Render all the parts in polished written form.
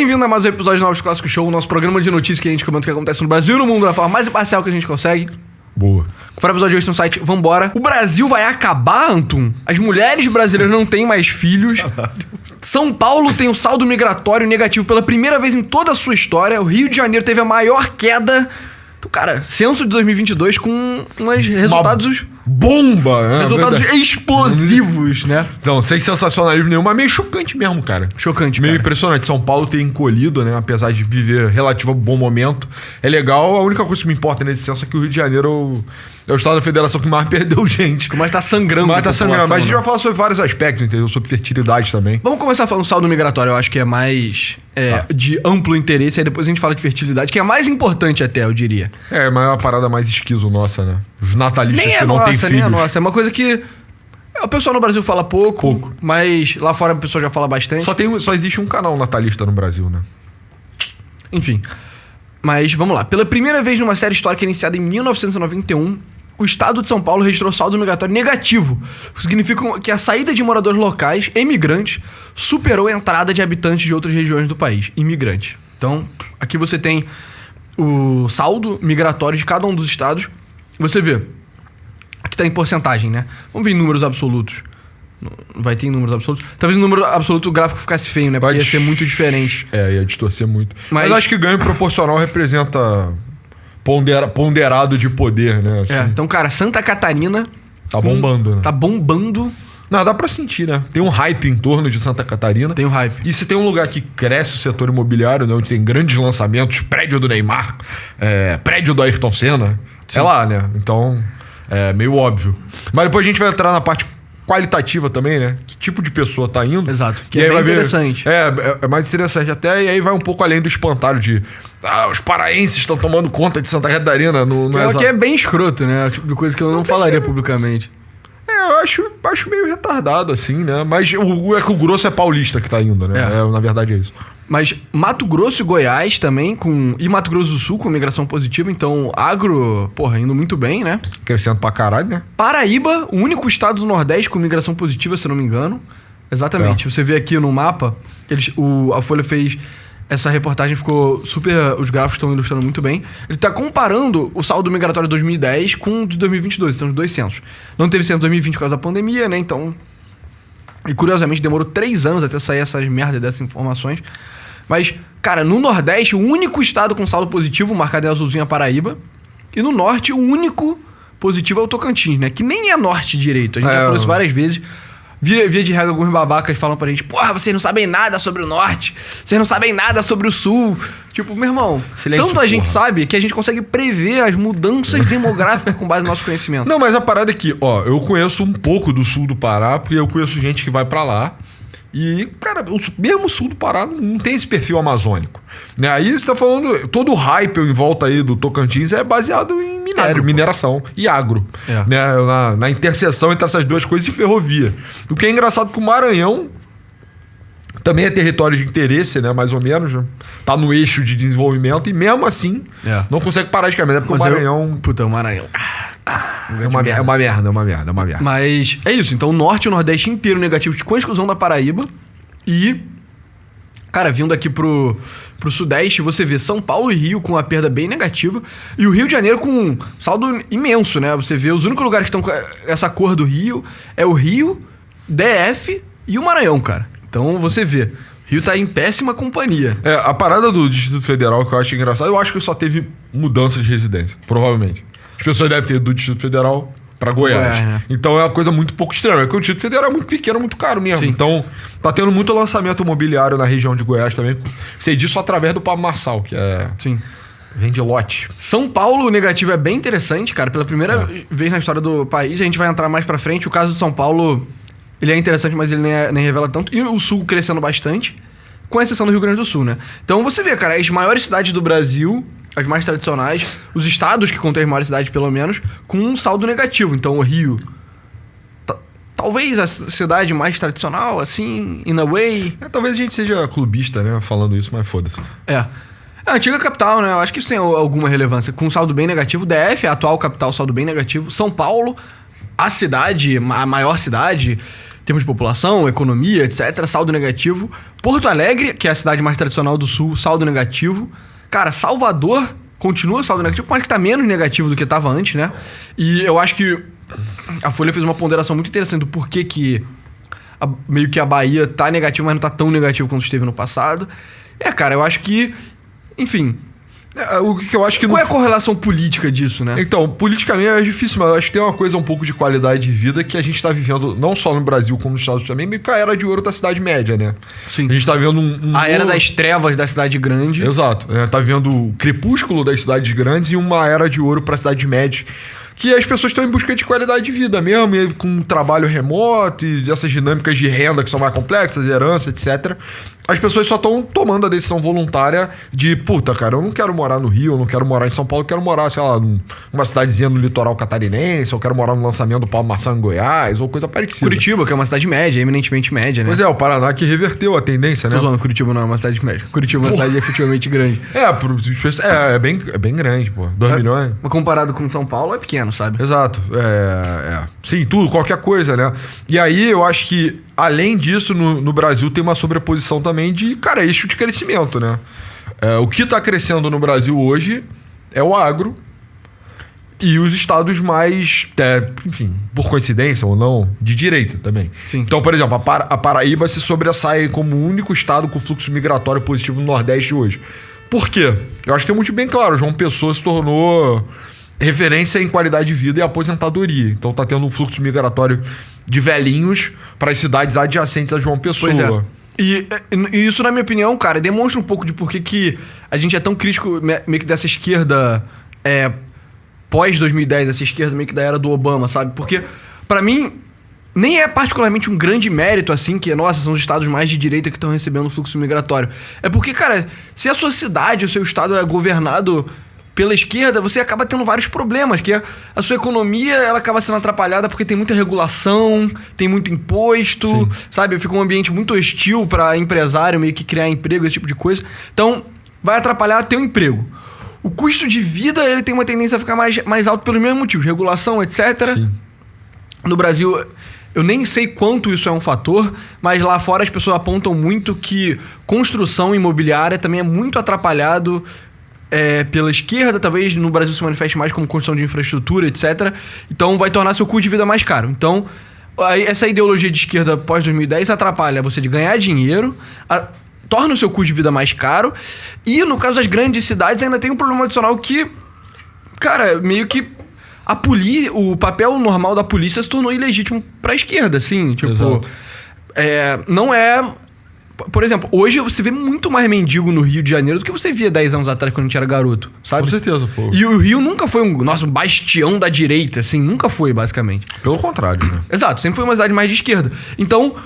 bem-vindo a mais um episódio do Novos Clássicos Show, o nosso programa de notícias que a gente comenta o que acontece no Brasil e no mundo da forma mais imparcial que a gente consegue. Boa. Para o episódio de hoje no site, vambora. O Brasil vai acabar, Antum? As mulheres brasileiras não têm mais filhos. São Paulo tem um saldo migratório negativo pela primeira vez em toda a sua história. O Rio de Janeiro teve a maior queda. Então, cara, censo de 2022 com uns resultados... Bomba, né? Resultados explosivos, né? Então, sem sensacionalismo nenhum, mas meio chocante mesmo, cara. Chocante, meio cara. impressionante. São Paulo ter encolhido, né? Apesar de viver relativo a bom momento. É legal. A única coisa que me importa nesse censo é que o Rio de Janeiro é o estado da federação que mais perdeu gente. Que mais tá sangrando. Mais tá sangrando. Mas a gente né? vai falar sobre vários aspectos, entendeu? Sobre fertilidade também. Vamos começar falando saldo migratório. Eu acho que é mais de amplo interesse. Aí depois a gente fala de fertilidade, que é mais importante até, eu diria. É, mas é uma parada mais esquizo nossa, né? Os natalistas Nem que é não têm nossa, filhos. nem é nossa. É uma coisa que o pessoal no Brasil fala pouco, mas lá fora o pessoal já fala bastante. Só existe um canal natalista no Brasil, né? Enfim. Mas vamos lá. Pela primeira vez numa série histórica iniciada em 1991, o estado de São Paulo registrou saldo migratório negativo. Significa que a saída de moradores locais, emigrantes, superou a entrada de habitantes de outras regiões do país, imigrantes. Então, aqui você tem o saldo migratório de cada um dos estados. Você vê. Aqui tá em porcentagem, né? Vamos ver em números absolutos. Não vai ter em números absolutos. Talvez em número absoluto o gráfico ficasse feio, né? Porque ia ser muito diferente. É, ia distorcer muito. Mas acho que ganho proporcional representa ponderado de poder, né? Assim, então, cara, Santa Catarina... tá bombando, né? Tá bombando. Não, dá pra sentir, né? Tem um hype em torno de Santa Catarina. Tem um hype. E se tem um lugar que cresce o setor imobiliário, né? Onde tem grandes lançamentos, prédio do Neymar, prédio do Ayrton Senna. Sim. É lá, né? Então, é meio óbvio. Mas depois a gente vai entrar na parte qualitativa também, né? Que tipo de pessoa tá indo. Exato. Que e é aí bem vai ver, interessante. É mais interessante até. E aí vai um pouco além do espantalho de... os paraenses estão tomando conta de Santa Catarina. Que é bem escroto, né? O tipo de coisa que eu não falaria publicamente. Eu acho meio retardado, assim, né? Mas é que o grosso é paulista que tá indo, né? Na verdade é isso. Mas Mato Grosso e Goiás também, e Mato Grosso do Sul com migração positiva. Então, agro, indo muito bem, né? Crescendo pra caralho, né? Paraíba, o único estado do Nordeste com migração positiva, se eu não me engano. Exatamente. Você vê aqui no mapa, a Folha fez... Essa reportagem ficou super... Os gráficos estão ilustrando muito bem. Ele tá comparando o saldo migratório de 2010 com o de 2022. Então, os dois censos. Não teve censo em 2020 por causa da pandemia, né? Então... E, curiosamente, demorou 3 anos até sair essas merdas dessas informações. Mas, cara, no Nordeste, o único estado com saldo positivo, marcado em azulzinho, é a Paraíba. E no Norte, o único positivo é o Tocantins, né? Que nem é Norte direito. A gente já falou isso várias vezes. Via de regra, alguns babacas falam pra gente: porra, vocês não sabem nada sobre o Norte. Vocês não sabem nada sobre o Sul. Tipo, meu irmão, tanto a gente sabe que a gente consegue prever as mudanças demográficas com base no nosso conhecimento. Não, mas a parada é que, eu conheço um pouco do sul do Pará, porque eu conheço gente que vai pra lá. E, cara, mesmo o sul do Pará não tem esse perfil amazônico. Né? Aí você tá falando... Todo o hype em volta aí do Tocantins é baseado em mineração e agro. Né? Na interseção entre essas duas coisas e ferrovia. O que é engraçado que o Maranhão também é território de interesse, né? Mais ou menos. Né? Tá no eixo de desenvolvimento e mesmo assim não consegue parar de caminhar. Porque o Maranhão... o Maranhão... É uma merda. Mas é isso. Então o Norte e o Nordeste inteiro negativo, com a exclusão da Paraíba. E, cara, vindo aqui pro Sudeste, você vê São Paulo e Rio com a perda bem negativa. E o Rio de Janeiro com um saldo imenso, né? Você vê os únicos lugares que estão com essa cor do Rio é o Rio, DF e o Maranhão, cara. Então você vê, o Rio tá em péssima companhia. A parada do Distrito Federal que eu acho engraçado, eu acho que só teve mudança de residência, provavelmente. As pessoas devem ter do Distrito Federal pra Goiás. Né? Então é uma coisa muito pouco estranha. Porque o Distrito Federal é muito pequeno, muito caro mesmo. Sim. Então tá tendo muito lançamento imobiliário na região de Goiás também. Sei disso através do Pablo Marçal, que é... Sim. Vende lote. São Paulo, o negativo é bem interessante, cara. Pela primeira vez na história do país, a gente vai entrar mais pra frente. O caso de São Paulo, ele é interessante, mas ele nem revela tanto. E o Sul crescendo bastante, com exceção do Rio Grande do Sul, né? Então você vê, cara, as maiores cidades do Brasil... As mais tradicionais, os estados que contêm as maiores cidades, pelo menos, com um saldo negativo. Então, o Rio, talvez a cidade mais tradicional, assim, in a way. Talvez a gente seja clubista, né, falando isso, mas foda-se. É a antiga capital, né? Eu acho que isso tem alguma relevância. Com um saldo bem negativo, DF, a atual capital, saldo bem negativo. São Paulo, a cidade, a maior cidade, termos de população, economia, etc., saldo negativo. Porto Alegre, que é a cidade mais tradicional do Sul, saldo negativo. Cara, Salvador continua saldo negativo, mas que tá menos negativo do que tava antes, né? E eu acho que a Folha fez uma ponderação muito interessante do porquê que meio que a Bahia tá negativo, mas não tá tão negativo quanto esteve no passado. Cara, eu acho que... Enfim... O que eu acho que Qual é a correlação política disso, né? Então, politicamente é difícil, mas eu acho que tem uma coisa um pouco de qualidade de vida que a gente tá vivendo, não só no Brasil, como nos Estados Unidos também, meio que a era de ouro da cidade média, né? Sim. A gente tá vendo a era das trevas da cidade grande. Exato. Tá vendo o crepúsculo das cidades grandes e uma era de ouro pra cidade média. Que as pessoas estão em busca de qualidade de vida mesmo, e com um trabalho remoto e essas dinâmicas de renda que são mais complexas, herança, etc. As pessoas só estão tomando a decisão voluntária de, puta, cara, eu não quero morar no Rio, eu não quero morar em São Paulo, eu quero morar, sei lá, numa cidadezinha no litoral catarinense, eu quero morar no lançamento do Paulo Marçal em Goiás, ou coisa parecida. Curitiba, que é uma cidade média, eminentemente média, né? Pois é, o Paraná que reverteu a tendência, né? Tô zoando, Curitiba não é uma cidade média. Curitiba é uma cidade efetivamente grande. É bem grande, pô. 2 milhões. Mas comparado com São Paulo, é pequeno, sabe? Exato. Sim, tudo, qualquer coisa, né? E aí eu acho que, além disso, no Brasil tem uma sobreposição também de, cara, eixo de crescimento, né? O que tá crescendo no Brasil hoje é o agro e os estados mais, enfim, por coincidência ou não, de direita também. Sim. Então, por exemplo, a Paraíba se sobressai como o único estado com fluxo migratório positivo no Nordeste hoje. Por quê? Eu acho que tem um motivo bem claro. João Pessoa se tornou referência em qualidade de vida e aposentadoria. Então tá tendo um fluxo migratório de velhinhos para as cidades adjacentes a João Pessoa. Pois é. E isso, na minha opinião, cara, demonstra um pouco de por que a gente é tão crítico meio que dessa esquerda pós-2010, essa esquerda meio que da era do Obama, sabe? Porque, pra mim, nem é particularmente um grande mérito, assim, que, nossa, são os estados mais de direita que estão recebendo fluxo migratório. É porque, cara, se a sua cidade, o seu estado é governado pela esquerda, você acaba tendo vários problemas, que a sua economia, ela acaba sendo atrapalhada porque tem muita regulação, tem muito imposto, sim, sabe? Fica um ambiente muito hostil para empresário meio que criar emprego, esse tipo de coisa. Então, vai atrapalhar teu emprego. O custo de vida, ele tem uma tendência a ficar mais alto pelos mesmos motivos, regulação, etc. Sim. No Brasil, eu nem sei quanto isso é um fator, mas lá fora as pessoas apontam muito que construção imobiliária também é muito atrapalhado pela esquerda, talvez no Brasil se manifeste mais como construção de infraestrutura, etc. Então vai tornar seu custo de vida mais caro. Então, essa ideologia de esquerda pós-2010 atrapalha você de ganhar dinheiro, torna o seu custo de vida mais caro, e no caso das grandes cidades ainda tem um problema adicional que, cara, meio que o papel normal da polícia se tornou ilegítimo pra esquerda, assim, tipo... não é... Por exemplo, hoje você vê muito mais mendigo no Rio de Janeiro do que você via 10 anos atrás quando a gente era garoto, sabe? Com certeza, pô. E o Rio nunca foi um bastião da direita, assim, nunca foi, basicamente. Pelo contrário, né? Exato, sempre foi uma cidade mais de esquerda. Então,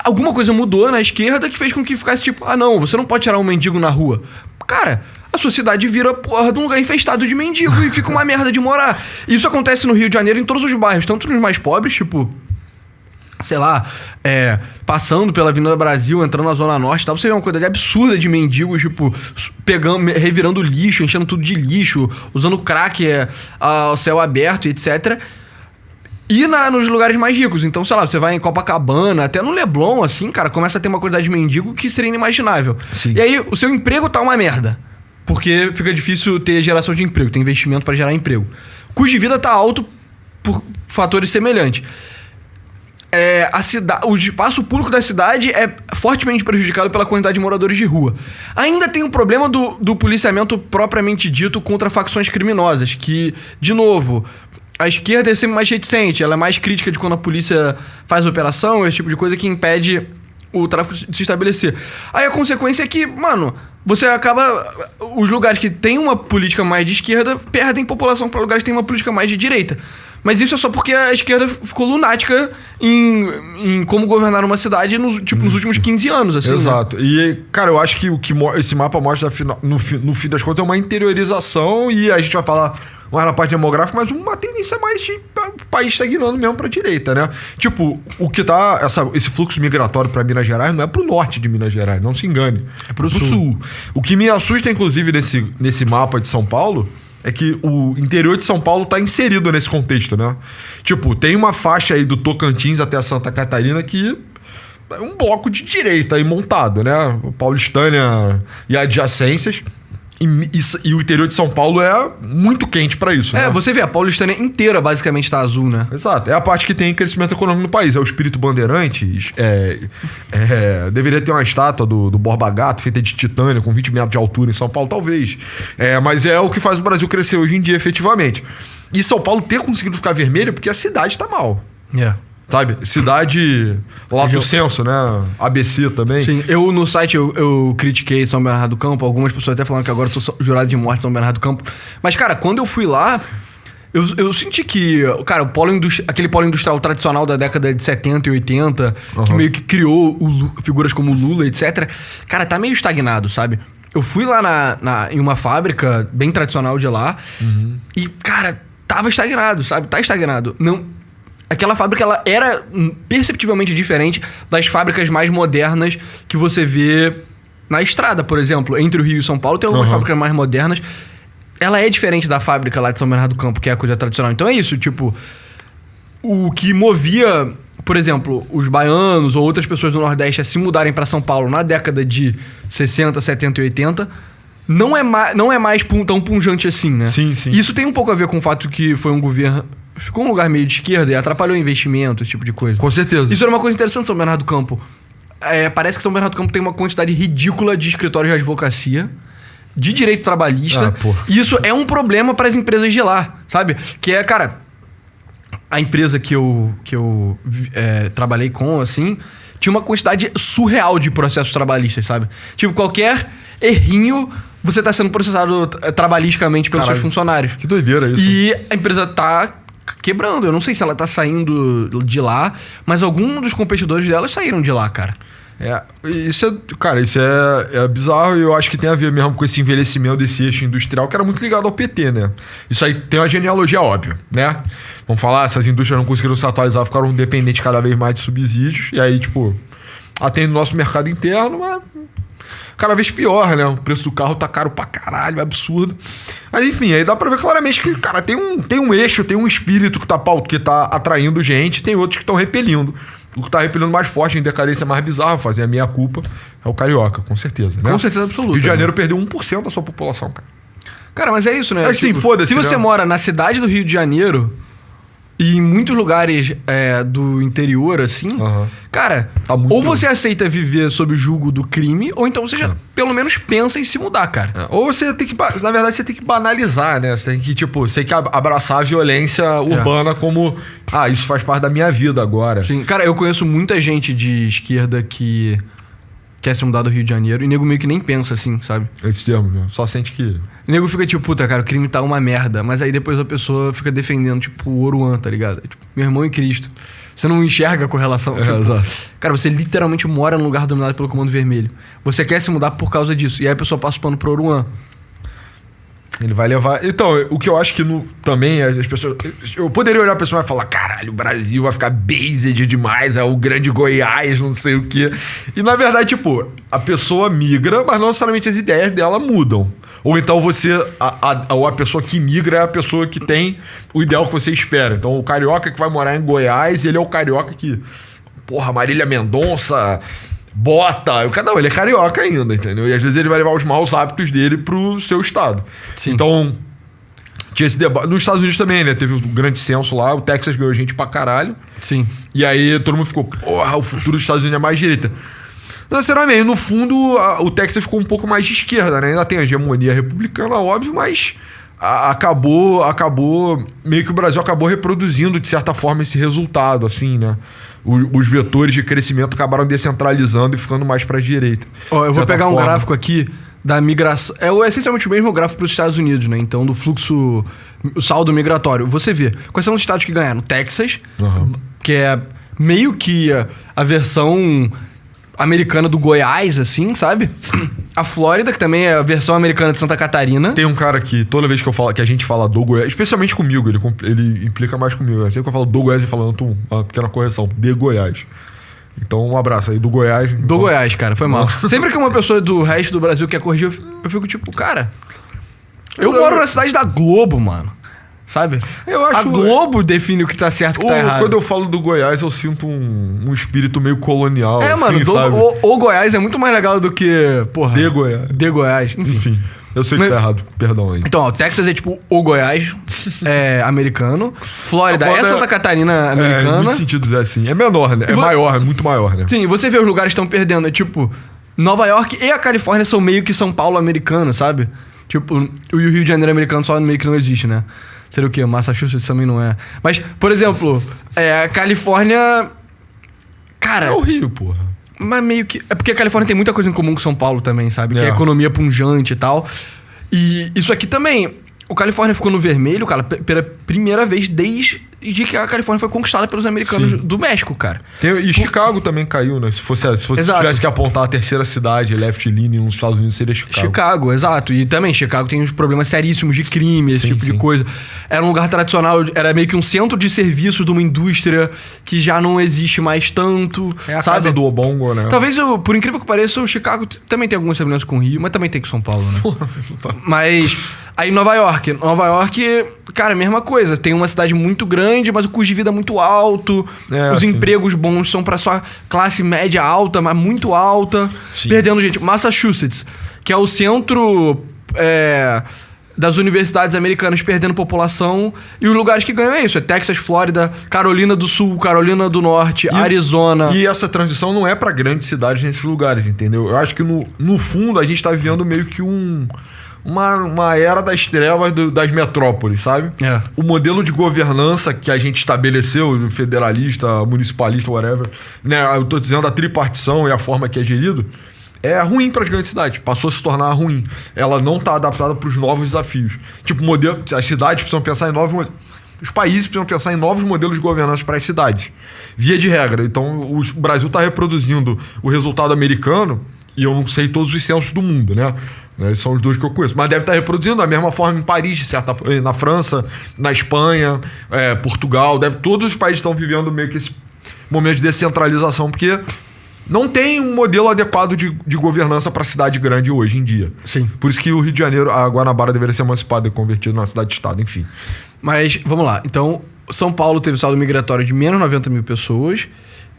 alguma coisa mudou na esquerda que fez com que ficasse tipo, não, você não pode tirar um mendigo na rua. Cara, a sua cidade vira porra de um lugar infestado de mendigo e fica uma merda de morar. Isso acontece no Rio de Janeiro em todos os bairros, tanto nos mais pobres, tipo... sei lá, passando pela Avenida Brasil, entrando na Zona Norte e tal, você vê uma quantidade absurda de mendigos, tipo, revirando lixo, enchendo tudo de lixo, usando crack ao céu aberto, etc. E nos lugares mais ricos. Então, sei lá, você vai em Copacabana, até no Leblon, assim, cara, começa a ter uma quantidade de mendigo que seria inimaginável. Sim. E aí, o seu emprego tá uma merda. Porque fica difícil ter geração de emprego, tem investimento para gerar emprego. O custo de vida tá alto por fatores semelhantes. O espaço público da cidade é fortemente prejudicado pela quantidade de moradores de rua. Ainda tem o problema do policiamento propriamente dito contra facções criminosas, que, de novo, a esquerda é sempre mais reticente, ela é mais crítica de quando a polícia faz operação, esse tipo de coisa que impede o tráfico de se estabelecer. Aí a consequência é que, mano, você acaba... Os lugares que tem uma política mais de esquerda perdem população para lugares que tem uma política mais de direita. Mas isso é só porque a esquerda ficou lunática em como governar uma cidade nos últimos 15 anos, assim. Exato. Né? E, cara, eu acho que esse mapa mostra, no fim das contas, é uma interiorização, e a gente vai falar mais na parte demográfica, mas uma tendência mais de país estagnando mesmo pra direita, né? Tipo, o que tá... esse fluxo migratório pra Minas Gerais não é pro norte de Minas Gerais, não se engane. É pro sul. O que me assusta, inclusive, nesse mapa de São Paulo... é que o interior de São Paulo tá inserido nesse contexto, né? Tipo, tem uma faixa aí do Tocantins até a Santa Catarina que é um bloco de direita aí montado, né? Paulistânia e adjacências. E o interior de São Paulo é muito quente pra isso, né? Você vê, a Paulistânia inteira basicamente tá azul, né? Exato. É a parte que tem crescimento econômico no país. É o espírito bandeirante. Deveria ter uma estátua do Borba Gato feita de titânio com 20 metros de altura em São Paulo, talvez. Mas é o que faz o Brasil crescer hoje em dia, efetivamente. E São Paulo ter conseguido ficar vermelho porque a cidade tá mal. Sabe? Cidade lá do censo, né? ABC também. Sim, no site eu critiquei São Bernardo do Campo. Algumas pessoas até falando que agora eu sou jurado de morte em São Bernardo do Campo. Mas, cara, quando eu fui lá, eu senti que, cara, aquele polo industrial tradicional da década de 70 e 80, que meio que criou figuras como Lula, etc. Cara, tá meio estagnado, sabe? Eu fui lá em uma fábrica bem tradicional de lá e, cara, tava estagnado, sabe? Tá estagnado. Aquela fábrica, ela era perceptivelmente diferente das fábricas mais modernas que você vê na estrada, por exemplo. Entre o Rio e São Paulo tem algumas fábricas mais modernas. Ela é diferente da fábrica lá de São Bernardo do Campo, que é a coisa tradicional. Então é isso, tipo... O que movia, por exemplo, os baianos ou outras pessoas do Nordeste a se mudarem para São Paulo na década de 60, 70 e 80... Não é mais tão punjante assim, né? Sim, sim. Isso tem um pouco a ver com o fato que foi um governo... Ficou um lugar meio de esquerda e atrapalhou o investimento, esse tipo de coisa. Com certeza. Isso era uma coisa interessante em São Bernardo do Campo. Parece que São Bernardo do Campo tem uma quantidade ridícula de escritórios de advocacia, de direito trabalhista. E isso é um problema para as empresas de lá, sabe? Que é, cara... A empresa que eu trabalhei com, assim... Tinha uma quantidade surreal de processos trabalhistas, sabe? Tipo, qualquer errinho... Você tá sendo processado trabalhisticamente pelos seus funcionários. Que doideira isso. E a empresa tá quebrando. Eu não sei se ela tá saindo de lá, mas alguns dos competidores dela saíram de lá, cara. Isso é bizarro e eu acho que tem a ver mesmo com esse envelhecimento desse eixo industrial que era muito ligado ao PT, né? Isso aí tem uma genealogia óbvia, né? Vamos falar, essas indústrias não conseguiram se atualizar, ficaram dependentes cada vez mais de subsídios e aí, tipo, atende o nosso mercado interno, mas... cada vez pior, né? O preço do carro tá caro pra caralho, absurdo. Mas enfim, aí dá pra ver claramente que, cara, tem um eixo, tem um espírito que tá atraindo gente, tem outros que estão repelindo. O que tá repelindo mais forte, em decadência mais bizarra, fazer a minha culpa, é o carioca, com certeza, né? Com certeza absoluta. Rio de Janeiro perdeu 1% da sua população, cara. Cara, mas é isso, né? Assim, foda-se, se você né? mora na cidade do Rio de Janeiro... E em muitos lugares do interior, assim... Cara, tá muito... ou você aceita viver sob o jugo do crime, ou então você já, pelo menos, pensa em se mudar, cara. Ou você tem que... Na verdade, você tem que banalizar, né? Você tem que, abraçar a violência urbana como... isso faz parte da minha vida agora. Sim. Cara, eu conheço muita gente de esquerda que quer se mudar do Rio de Janeiro e nego meio que nem pensa assim, sabe? Esse termo, né? Só sente que... O nego fica tipo, puta, cara, o crime tá uma merda. Mas aí depois a pessoa fica defendendo, tipo, o Oruan, tá ligado? Tipo, meu irmão em Cristo. Você não enxerga a correlação. Exato. Cara, você literalmente mora num lugar dominado pelo Comando Vermelho. Você quer se mudar por causa disso. E aí a pessoa passa o pano pro Oruan. Ele vai levar... Então, o que eu acho que também as pessoas... Eu poderia olhar a pessoa e falar, caralho, o Brasil vai ficar based demais, é o grande Goiás, não sei o quê. E na verdade, tipo, a pessoa migra, mas não necessariamente as ideias dela mudam. Ou então a pessoa que migra é a pessoa que tem o ideal que você espera. Então o carioca que vai morar em Goiás, ele é o carioca que... Porra, Marília Mendonça... Bota, não, ele é carioca ainda, entendeu? E às vezes ele vai levar os maus hábitos dele pro seu estado. Sim. Então, tinha esse debate. Nos Estados Unidos também, né? Teve um grande censo lá, o Texas ganhou gente pra caralho. Sim. E aí todo mundo ficou, porra, o futuro dos Estados Unidos é mais direita. Não, sinceramente, no fundo, o Texas ficou um pouco mais de esquerda, né? Ainda tem a hegemonia republicana, óbvio, mas acabou meio que o Brasil acabou reproduzindo, de certa forma, esse resultado, assim, né? Os vetores de crescimento acabaram descentralizando e ficando mais para a direita. Eu vou pegar um gráfico aqui da migração. É essencialmente o mesmo gráfico para os Estados Unidos, né? Então, do fluxo, o saldo migratório. Você vê quais são os estados que ganharam. Texas, que é meio que a versão americana do Goiás, assim, sabe? A Flórida, que também é a versão americana de Santa Catarina. Tem um cara que, toda vez que a gente fala do Goiás, especialmente comigo, ele implica mais comigo. Né? Sempre que eu falo do Goiás, ele fala, uma pequena correção, de Goiás. Então, um abraço aí do Goiás. Do Goiás, cara, foi mal. Sempre que uma pessoa do resto do Brasil quer corrigir, eu fico tipo, cara... Eu moro na cidade da Globo, mano. Sabe? A Globo define o que tá certo e o que tá errado. Quando eu falo do Goiás, eu sinto um espírito meio colonial. Mano, sabe? O Goiás é muito mais legal do que, porra... De Goiás. Enfim. Eu sei que tá errado, perdão aí. Então, ó, Texas é tipo o Goiás americano. Flórida é Santa Catarina americana. Em muitos sentidos é assim. É menor, né? É muito maior, né? Sim, você vê os lugares que estão perdendo. É tipo, Nova York e a Califórnia são meio que São Paulo americano, sabe? Tipo, o Rio de Janeiro americano só meio que não existe, né? Seria o quê? Massachusetts também não é. Mas, por exemplo, a Califórnia... Cara... É o Rio, porra. Mas meio que... É porque a Califórnia tem muita coisa em comum com São Paulo também, sabe? Que é a economia punjante e tal. E isso aqui também... O Califórnia ficou no vermelho, cara, pela primeira vez desde que a Califórnia foi conquistada pelos americanos do México, cara. E Chicago também caiu, né? Se tivesse que apontar a terceira cidade left-leaning nos Estados Unidos, seria Chicago. Chicago, exato. E também Chicago tem uns problemas seríssimos de crime, esse tipo de coisa. Era um lugar tradicional, era meio que um centro de serviços de uma indústria que já não existe mais tanto. É a casa do Obongo, né? Talvez, por incrível que pareça, o Chicago também tem alguns problemas com o Rio, mas também tem com São Paulo, né? Mas... Aí Nova York, cara, mesma coisa. Tem uma cidade muito grande, mas o custo de vida é muito alto. Os empregos bons são pra sua classe média alta, mas muito alta. Sim. Perdendo gente. Massachusetts, que é o centro das universidades americanas, perdendo população. E os lugares que ganham é isso. É Texas, Flórida, Carolina do Sul, Carolina do Norte, Arizona. E essa transição não é pra grandes cidades nesses lugares, entendeu? Eu acho que no fundo a gente tá vivendo meio que uma era das trevas das metrópoles, sabe? O modelo de governança que a gente estabeleceu, federalista, municipalista, whatever, né? Eu tô dizendo a tripartição e a forma que é gerido, é ruim para as grandes cidades. Passou a se tornar ruim. Ela não tá adaptada para os novos desafios. Tipo, as cidades precisam pensar em novos... Os países precisam pensar em novos modelos de governança para as cidades. Via de regra. Então, o Brasil tá reproduzindo o resultado americano, e eu não sei todos os censos do mundo, né? Esses são os dois que eu conheço. Mas deve estar reproduzindo da mesma forma em Paris, na França, na Espanha, Portugal. Todos os países estão vivendo meio que esse momento de descentralização, porque não tem um modelo adequado de governança para cidade grande hoje em dia. Sim. Por isso que o Rio de Janeiro, a Guanabara deveria ser emancipada e convertida numa cidade-estado, enfim. Mas, vamos lá. Então, São Paulo teve saldo migratório de menos 90 mil pessoas.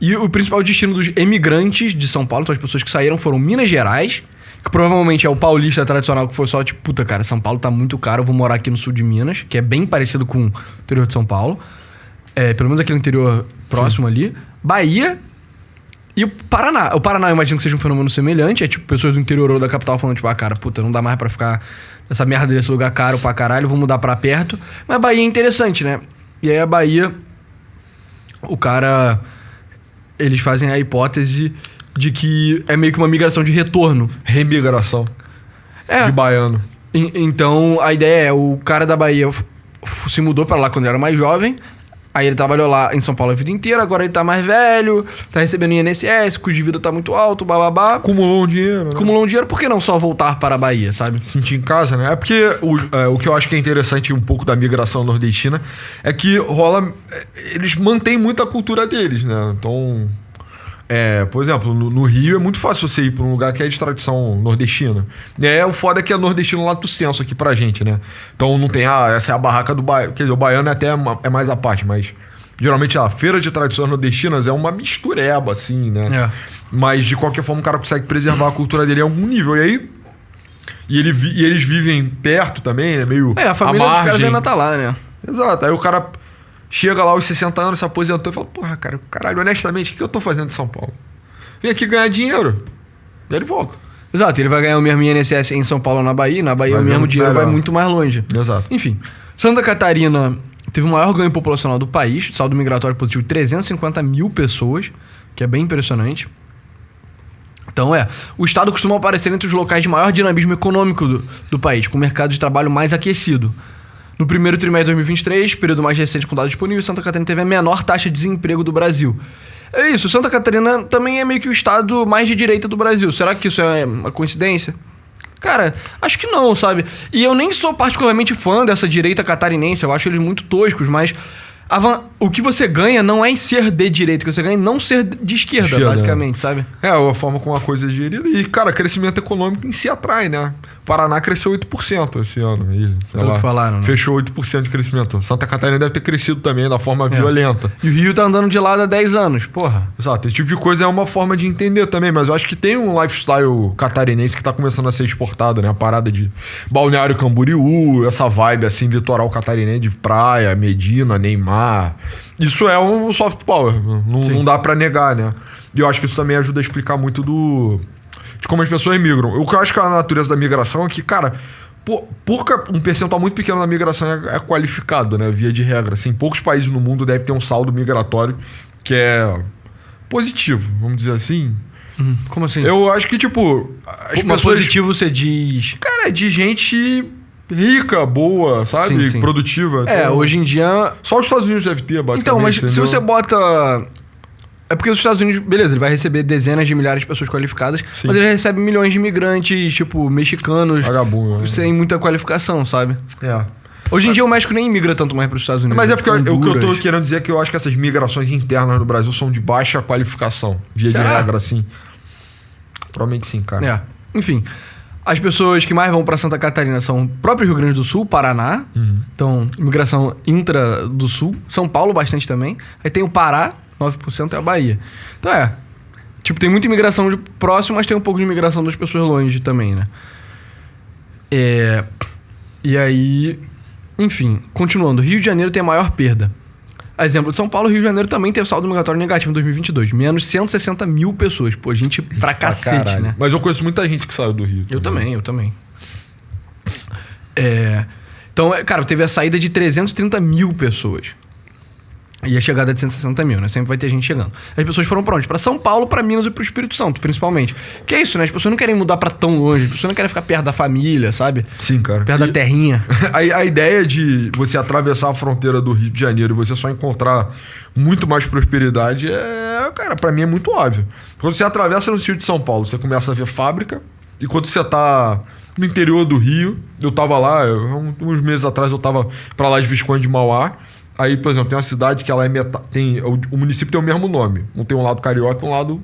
E o principal destino dos emigrantes de São Paulo, então as pessoas que saíram, foram Minas Gerais, que provavelmente é o paulista tradicional, que foi só tipo, puta, cara, São Paulo tá muito caro, eu vou morar aqui no sul de Minas, que é bem parecido com o interior de São Paulo. Pelo menos aquele interior próximo ali. Bahia e o Paraná. O Paraná eu imagino que seja um fenômeno semelhante, é tipo pessoas do interior ou da capital falando, tipo, cara, puta, não dá mais pra ficar nessa merda desse lugar caro pra caralho, vou mudar pra perto. Mas Bahia é interessante, né? E aí a Bahia, o cara... Eles fazem a hipótese de que é meio que uma migração de retorno. Remigração. De baiano. Então, a ideia é, o cara da Bahia se mudou pra lá quando ele era mais jovem, aí ele trabalhou lá em São Paulo a vida inteira, agora ele tá mais velho, tá recebendo INSS, o custo de vida tá muito alto, bababá. Acumulou um dinheiro, né? Acumulou um dinheiro, por que não só voltar para a Bahia, sabe? Sentir em casa, né? É porque o que eu acho que é interessante um pouco da migração nordestina é que rola... Eles mantêm muito a cultura deles, né? Então... por exemplo, no Rio é muito fácil você ir pra um lugar que é de tradição nordestina. O foda é que é nordestino lá do censo aqui pra gente, né? Então não tem, essa é a barraca do baiano. Quer dizer, o baiano é mais a parte, mas geralmente a feira de tradições nordestinas é uma mistureba, assim, né? Mas de qualquer forma o cara consegue preservar a cultura dele em algum nível. E aí... E eles vivem perto também, né? Meio a família dos caras ainda tá lá, né? Exato. Aí o cara... Chega lá aos 60 anos, se aposentou e fala, porra, cara, caralho, honestamente, o que eu tô fazendo em São Paulo? Vem aqui ganhar dinheiro. E ele volta. Exato, ele vai ganhar o mesmo INSS em São Paulo ou na Bahia o mesmo dinheiro vai muito mais longe. Exato. Enfim, Santa Catarina teve o maior ganho populacional do país, saldo migratório positivo de 350 mil pessoas, que é bem impressionante. Então o estado costuma aparecer entre os locais de maior dinamismo econômico do país, com o mercado de trabalho mais aquecido. No primeiro trimestre de 2023, período mais recente com dados disponíveis, Santa Catarina teve a menor taxa de desemprego do Brasil. É isso, Santa Catarina também é meio que o estado mais de direita do Brasil. Será que isso é uma coincidência? Cara, acho que não, sabe? E eu nem sou particularmente fã dessa direita catarinense, eu acho eles muito toscos, mas o que você ganha não é em ser de direita, o que você ganha é em não ser de esquerda, basicamente, sabe? A forma como a coisa é gerida. E, cara, crescimento econômico em si atrai, né? Paraná cresceu 8% esse ano. E, sei Pelo lá, que falaram, né? fechou 8% de crescimento. Santa Catarina deve ter crescido também da forma violenta. E o Rio tá andando de lado há 10 anos, porra. Exato, esse tipo de coisa é uma forma de entender também, mas eu acho que tem um lifestyle catarinense que tá começando a ser exportado, né? A parada de Balneário Camboriú, essa vibe assim, litoral catarinense de praia, Medina, Neymar. Isso é um soft power, não dá pra negar, né? E eu acho que isso também ajuda a explicar muito de como as pessoas migram. O que eu acho que a natureza da migração é que, cara, um percentual muito pequeno da migração é qualificado, né? Via de regra. Assim, poucos países no mundo devem ter um saldo migratório que é positivo, vamos dizer assim. Como assim? Eu acho que, tipo, as Mas pessoas... positivo você diz... Cara, é de gente rica, boa, sabe? Sim. Produtiva. Então... hoje em dia... Só os Estados Unidos deve ter, basicamente. Então, mas entendeu? se você bota... É porque os Estados Unidos, beleza, ele vai receber dezenas de milhares de pessoas qualificadas, mas ele recebe milhões de imigrantes, tipo, mexicanos, vagabundo, sem muita qualificação, sabe? É. Hoje em dia o México nem migra tanto mais para os Estados Unidos. Mas é porque o que eu tô Honduras. querendo dizer é que eu acho que essas migrações internas no Brasil são de baixa qualificação. Via de regra, assim. Provavelmente sim, cara. Enfim, as pessoas que mais vão para Santa Catarina são o próprio Rio Grande do Sul, Paraná. Então, imigração intra do Sul. São Paulo bastante também. Aí tem o Pará, 9% é a Bahia. Então tipo, tem muita imigração de próximo, mas tem um pouco de imigração das pessoas longe também, né? E aí... Enfim, continuando. Rio de Janeiro tem a maior perda. A exemplo de São Paulo, Rio de Janeiro também teve saldo migratório negativo em 2022. Menos 160 mil pessoas. Pô, gente pra cacete, caralho, né? Mas eu conheço muita gente que saiu do Rio. Eu também. Então, cara, teve a saída de 330 mil pessoas. E a chegada de 160 mil, né? Sempre vai ter gente chegando. As pessoas foram pra onde? Pra São Paulo, pra Minas e pro Espírito Santo, principalmente. Que é isso, né? As pessoas não querem mudar pra tão longe. As pessoas não querem ficar perto da família, sabe? Sim, cara. Perto da terrinha. A ideia de você atravessar a fronteira do Rio de Janeiro e você só encontrar muito mais prosperidade cara, pra mim é muito óbvio. Quando você atravessa no Rio de São Paulo, você começa a ver fábrica. E quando você tá no interior do Rio, eu tava lá, uns meses atrás eu tava pra lá de Visconde de Mauá. Aí, por exemplo, tem uma cidade que ela é o município tem o mesmo nome. Não tem um lado carioca e um lado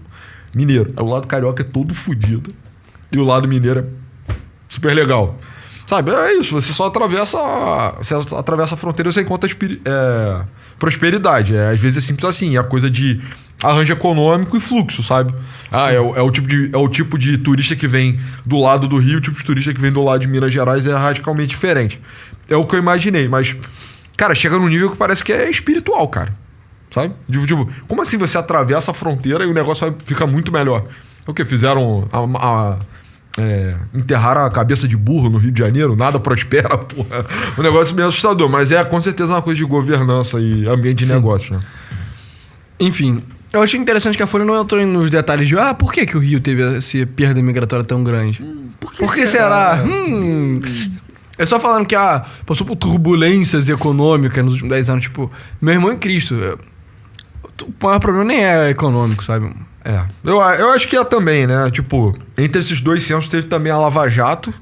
mineiro. Aí o lado carioca é todo fodido. E o lado mineiro é super legal. Sabe? É isso. Você só atravessa a fronteira e você encontra prosperidade. Às vezes é simples assim. É a coisa de arranjo econômico e fluxo, sabe? É o tipo de turista que vem do lado do Rio, o tipo de turista que vem do lado de Minas Gerais é radicalmente diferente. É o que eu imaginei, mas... Cara, chega num nível que parece que é espiritual, cara. Sabe? Tipo, como assim você atravessa a fronteira e o negócio fica muito melhor? O que? Fizeram enterraram a cabeça de burro no Rio de Janeiro? Nada prospera, porra. Um negócio meio assustador, mas é com certeza uma coisa de governança e ambiente de negócio, né? Enfim, eu achei interessante que a Folha não entrou nos detalhes de por que o Rio teve essa perda migratória tão grande? Por que será? É só falando que passou por turbulências econômicas nos últimos 10 anos. Tipo, meu irmão em Cristo. O maior problema nem é econômico, sabe? Eu acho que é também, né? Tipo, entre esses dois centros teve também a Lava Jato,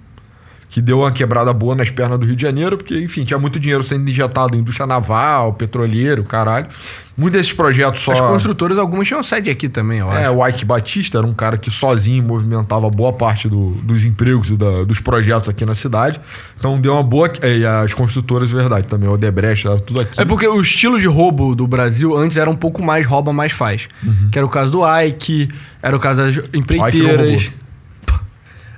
que deu uma quebrada boa nas pernas do Rio de Janeiro, porque, enfim, tinha muito dinheiro sendo injetado em indústria naval, petroleiro, caralho. Muitos desses projetos só... As construtoras, algumas tinham sede aqui também, eu acho. O Ike Batista era um cara que sozinho movimentava boa parte dos empregos e dos projetos aqui na cidade. Então deu uma boa... E as construtoras, verdade, também. O Odebrecht, era tudo aqui. É porque o estilo de roubo do Brasil antes era um pouco mais rouba, mais faz. Que era o caso do Ike, era o caso das empreiteiras,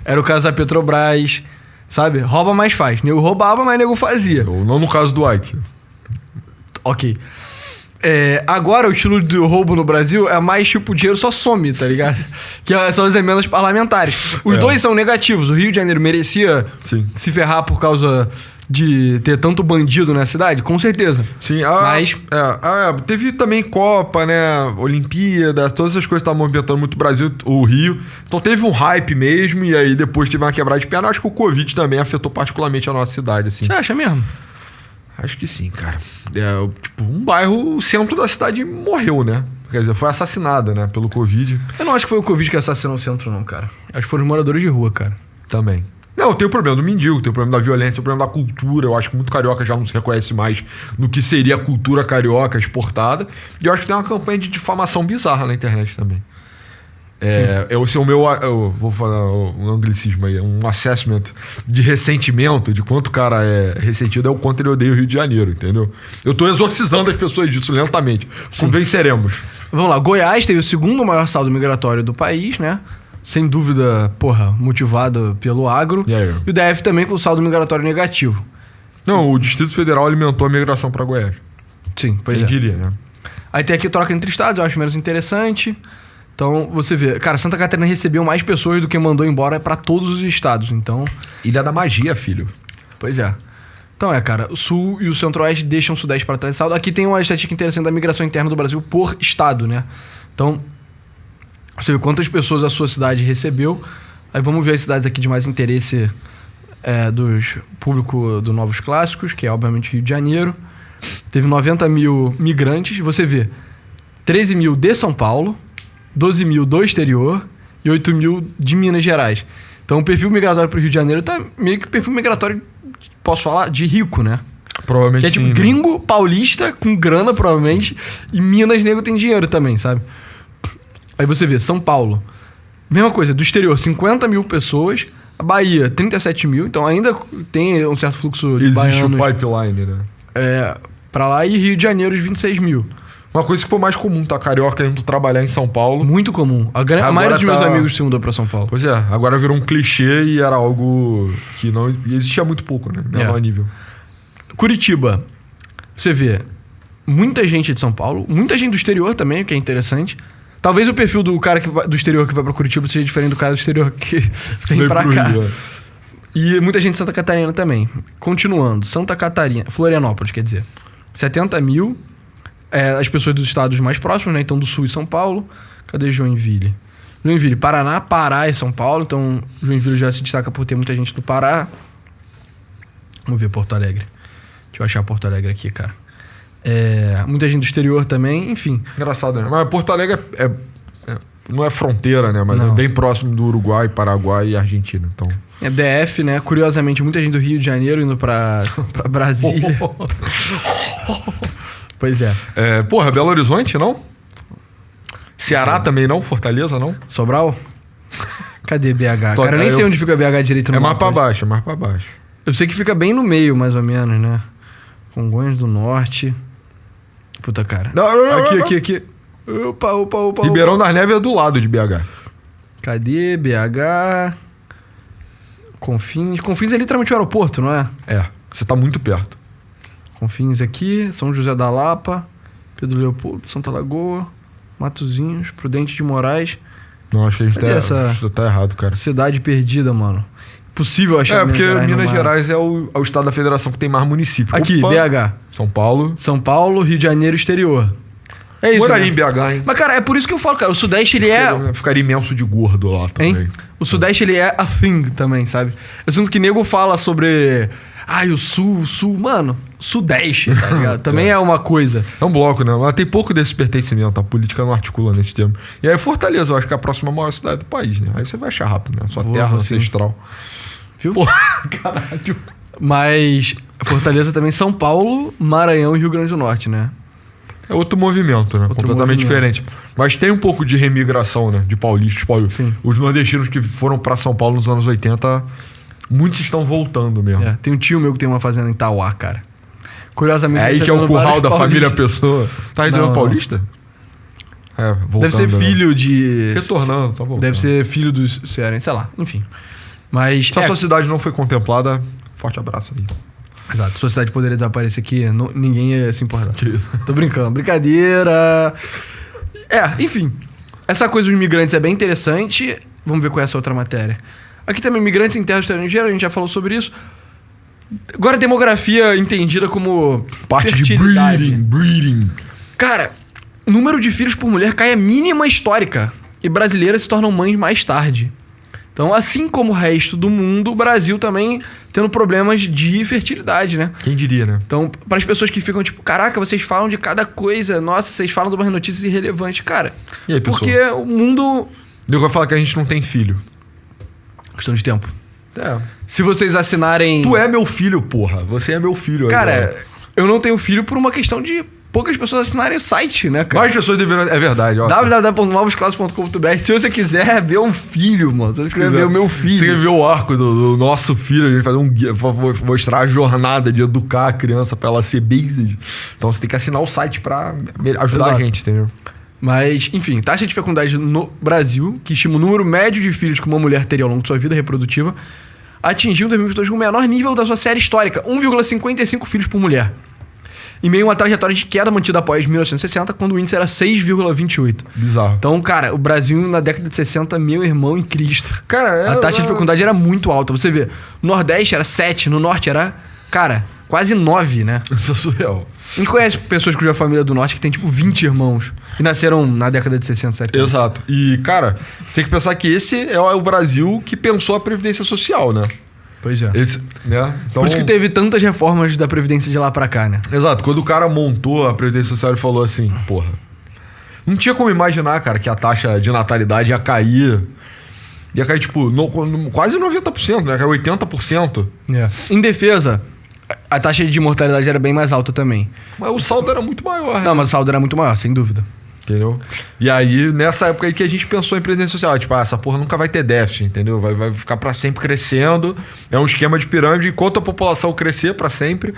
era o caso da Petrobras... Sabe? Rouba, mais faz. Nego roubava, mas nego fazia. Ou não no caso do Ike. Ok. Agora, o estilo de roubo no Brasil é mais tipo, o dinheiro só some, tá ligado? Que são as emendas parlamentares. Os dois são negativos. O Rio de Janeiro merecia se ferrar por causa de ter tanto bandido na cidade? Com certeza. Sim. Mas... teve também Copa, né? Olimpíada, todas essas coisas estavam movimentando muito o Brasil, o Rio. Então teve um hype mesmo, e aí depois teve uma quebrada de perna. Acho que o Covid também afetou particularmente a nossa cidade, assim. Você acha mesmo? Acho que sim, cara. Tipo, um bairro, o centro da cidade morreu, né? Quer dizer, foi assassinada, né? Pelo Covid. Eu não acho que foi o Covid que assassinou o centro, não, cara. Acho que foram os moradores de rua, cara. Também. Não, tem o problema do mendigo, tem o problema da violência, tem o problema da cultura. Eu acho que muito carioca já não se reconhece mais no que seria a cultura carioca exportada. E eu acho que tem uma campanha de difamação bizarra na internet também. Esse é o meu... Eu vou falar um anglicismo aí. Um assessment de ressentimento, de quanto o cara é ressentido, é o quanto ele odeia o Rio de Janeiro, entendeu? Eu tô exorcizando as pessoas disso lentamente. Convenceremos. Vamos lá. Goiás teve o segundo maior saldo migratório do país, né? Sem dúvida, motivado pelo agro. E o DF também com o saldo migratório negativo. Não, o Distrito Federal alimentou a migração para Goiás. Sim, pois Quem diria, né? Aí tem aqui troca entre estados, eu acho menos interessante. Então, você vê... Cara, Santa Catarina recebeu mais pessoas do que mandou embora para todos os estados, então... Ilha da Magia, filho. Pois é. Então, cara, o Sul e o Centro-Oeste deixam o Sudeste para trás de saldo. Aqui tem uma estatística interessante da migração interna do Brasil por estado, né? Então, você vê quantas pessoas a sua cidade recebeu. Aí vamos ver as cidades aqui de mais interesse dos público do Novos Clássicos, que é, obviamente, Rio de Janeiro. Teve 90 mil migrantes. Você vê 13 mil de São Paulo, 12 mil do exterior e 8 mil de Minas Gerais. Então o perfil migratório para o Rio de Janeiro tá meio que perfil migratório, posso falar, de rico, né? Provavelmente que é tipo sim, gringo, paulista, com grana provavelmente, e Minas nego tem dinheiro também, sabe? Aí você vê, São Paulo, mesma coisa, do exterior, 50 mil pessoas, a Bahia, 37 mil, então ainda tem um certo fluxo de existe baianos. Existe o pipeline, né? Pra lá, e Rio de Janeiro, os 26 mil. Uma coisa que foi mais comum, tá? Carioca indo trabalhar em São Paulo. Muito comum. A maioria dos meus amigos se mudou pra São Paulo. Pois é, agora virou um clichê e era algo que não existia muito pouco, né? Menor nível. Curitiba. Você vê muita gente de São Paulo, muita gente do exterior também, o que é interessante. Talvez o perfil do cara do exterior que vai pra Curitiba seja diferente do cara do exterior que vem pra cá. Rio, E muita gente de Santa Catarina também. Continuando. Santa Catarina... Florianópolis, quer dizer. 70 mil... as pessoas dos estados mais próximos, né? Então, do Sul e São Paulo. Cadê Joinville? Joinville, Paraná, Pará e São Paulo. Então, Joinville já se destaca por ter muita gente do Pará. Vamos ver Porto Alegre. Deixa eu achar Porto Alegre aqui, cara. Muita gente do exterior também, enfim. Engraçado, né? Mas Porto Alegre não é fronteira, né? Mas é bem próximo do Uruguai, Paraguai e Argentina, então... É DF, né? Curiosamente, muita gente do Rio de Janeiro indo pra Brasília. Pois é. Belo Horizonte, não? Ceará também não? Fortaleza, não? Sobral? Cadê BH? Cara, eu nem sei onde fica BH direito no mapa. Mais pra baixo, mais pra baixo. Eu sei que fica bem no meio, mais ou menos, né? Congonhas do Norte. Puta, cara. Não. Aqui. Opa. Ribeirão das Neves é do lado de BH. Cadê BH? Confins. Confins é literalmente o aeroporto, não é? Você tá muito perto. Confins aqui, São José da Lapa, Pedro Leopoldo, Santa Lagoa, Matozinhos, Prudente de Moraes. Não, acho que a gente tá errado, cara. Cidade perdida, mano. Impossível achar porque Minas Gerais é o estado da federação que tem mais municípios. Aqui, BH. São Paulo, Rio de Janeiro, exterior. É isso. Moraria em BH, hein? Mas, cara, é por isso que eu falo, cara. O Sudeste, Ficaria imenso de gordo lá também. Hein? O Sudeste, ele é a thing também, sabe? Eu sinto que nego fala sobre... o Sul... Mano, Sudeste, tá ligado? Também é uma coisa. É um bloco, né? Mas tem pouco desse pertencimento. A política não articula nesse termo. E aí Fortaleza, eu acho que é a próxima maior cidade do país, né? Aí você vai achar rápido, né? Sua terra ancestral. Viu? Porra, caralho. Mas Fortaleza também, São Paulo, Maranhão e Rio Grande do Norte, né? É outro movimento, né? Completamente diferente. Mas tem um pouco de remigração, né? De paulistas. Sim. Os nordestinos que foram pra São Paulo nos anos 80, muitos estão voltando mesmo. Tem um tio meu que tem uma fazenda em Tauá, cara. Curiosamente... É aí que é o curral da família Pessoa. Tá recebendo paulista? Voltando. Deve ser filho de... Retornando, tá voltando. Deve ser filho dos cearenses, sei lá. Enfim. Mas... Se a sua cidade não foi contemplada, forte abraço aí. Exato. Sua cidade poderia desaparecer aqui, ninguém ia se importar. Tô brincando. Brincadeira. Enfim. Essa coisa dos imigrantes é bem interessante. Vamos ver qual é essa outra matéria. Aqui também, imigrantes internos e estrangeiros, a gente já falou sobre isso. Agora, demografia entendida como parte de breeding. Cara, o número de filhos por mulher cai a mínima histórica. E brasileiras se tornam mães mais tarde. Então, assim como o resto do mundo, o Brasil também tendo problemas de fertilidade, né? Quem diria, né? Então, para as pessoas que ficam tipo, caraca, vocês falam de cada coisa. Nossa, vocês falam de umas notícias irrelevantes. Cara, e aí, porque o mundo... Eu vou falar que a gente não tem filho. Questão de tempo. Se vocês assinarem... Tu é meu filho, porra. Você é meu filho. Cara, eu não tenho filho por uma questão de poucas pessoas assinarem o site, né, cara? Mais pessoas deveriam... É verdade, ó. www.novosclasses.com.br. Se você quiser ver um filho, mano. Se você quiser ver o meu filho. Se você quer ver o arco do nosso filho, a gente fazer um guia, mostrar a jornada de educar a criança pra ela ser basic. Então você tem que assinar o site pra ajudar a gente, entendeu? Mas, enfim, taxa de fecundidade no Brasil, que estima o número médio de filhos que uma mulher teria ao longo de sua vida reprodutiva, atingiu em 2022 o menor nível da sua série histórica, 1,55 filhos por mulher. Em meio a uma trajetória de queda mantida após 1960, quando o índice era 6,28. Bizarro. Então, cara, o Brasil na década de 60, meu irmão em Cristo. Cara, a taxa de fecundidade era muito alta. Você vê, no Nordeste era 7, no Norte era, cara, quase 9, né? Isso é surreal. A gente conhece pessoas cuja família é do Norte que tem, tipo, 20 irmãos. E nasceram na década de 60, 70. Exato. E, cara, tem que pensar que esse é o Brasil que pensou a Previdência Social, né? Pois é. Né? Então, por isso que teve tantas reformas da Previdência de lá pra cá, né? Exato. Quando o cara montou a Previdência Social, ele falou assim, porra, não tinha como imaginar, cara, que a taxa de natalidade ia cair. Ia cair, tipo, quase 90%, né? Caiu 80%. É. Em defesa, a taxa de mortalidade era bem mais alta também. Mas o saldo era muito maior. Não, mas o saldo era muito maior, sem dúvida. Entendeu? E aí, nessa época aí que a gente pensou em Previdência Social, tipo, essa porra nunca vai ter déficit, entendeu? Vai ficar pra sempre crescendo. É um esquema de pirâmide. Enquanto a população crescer pra sempre,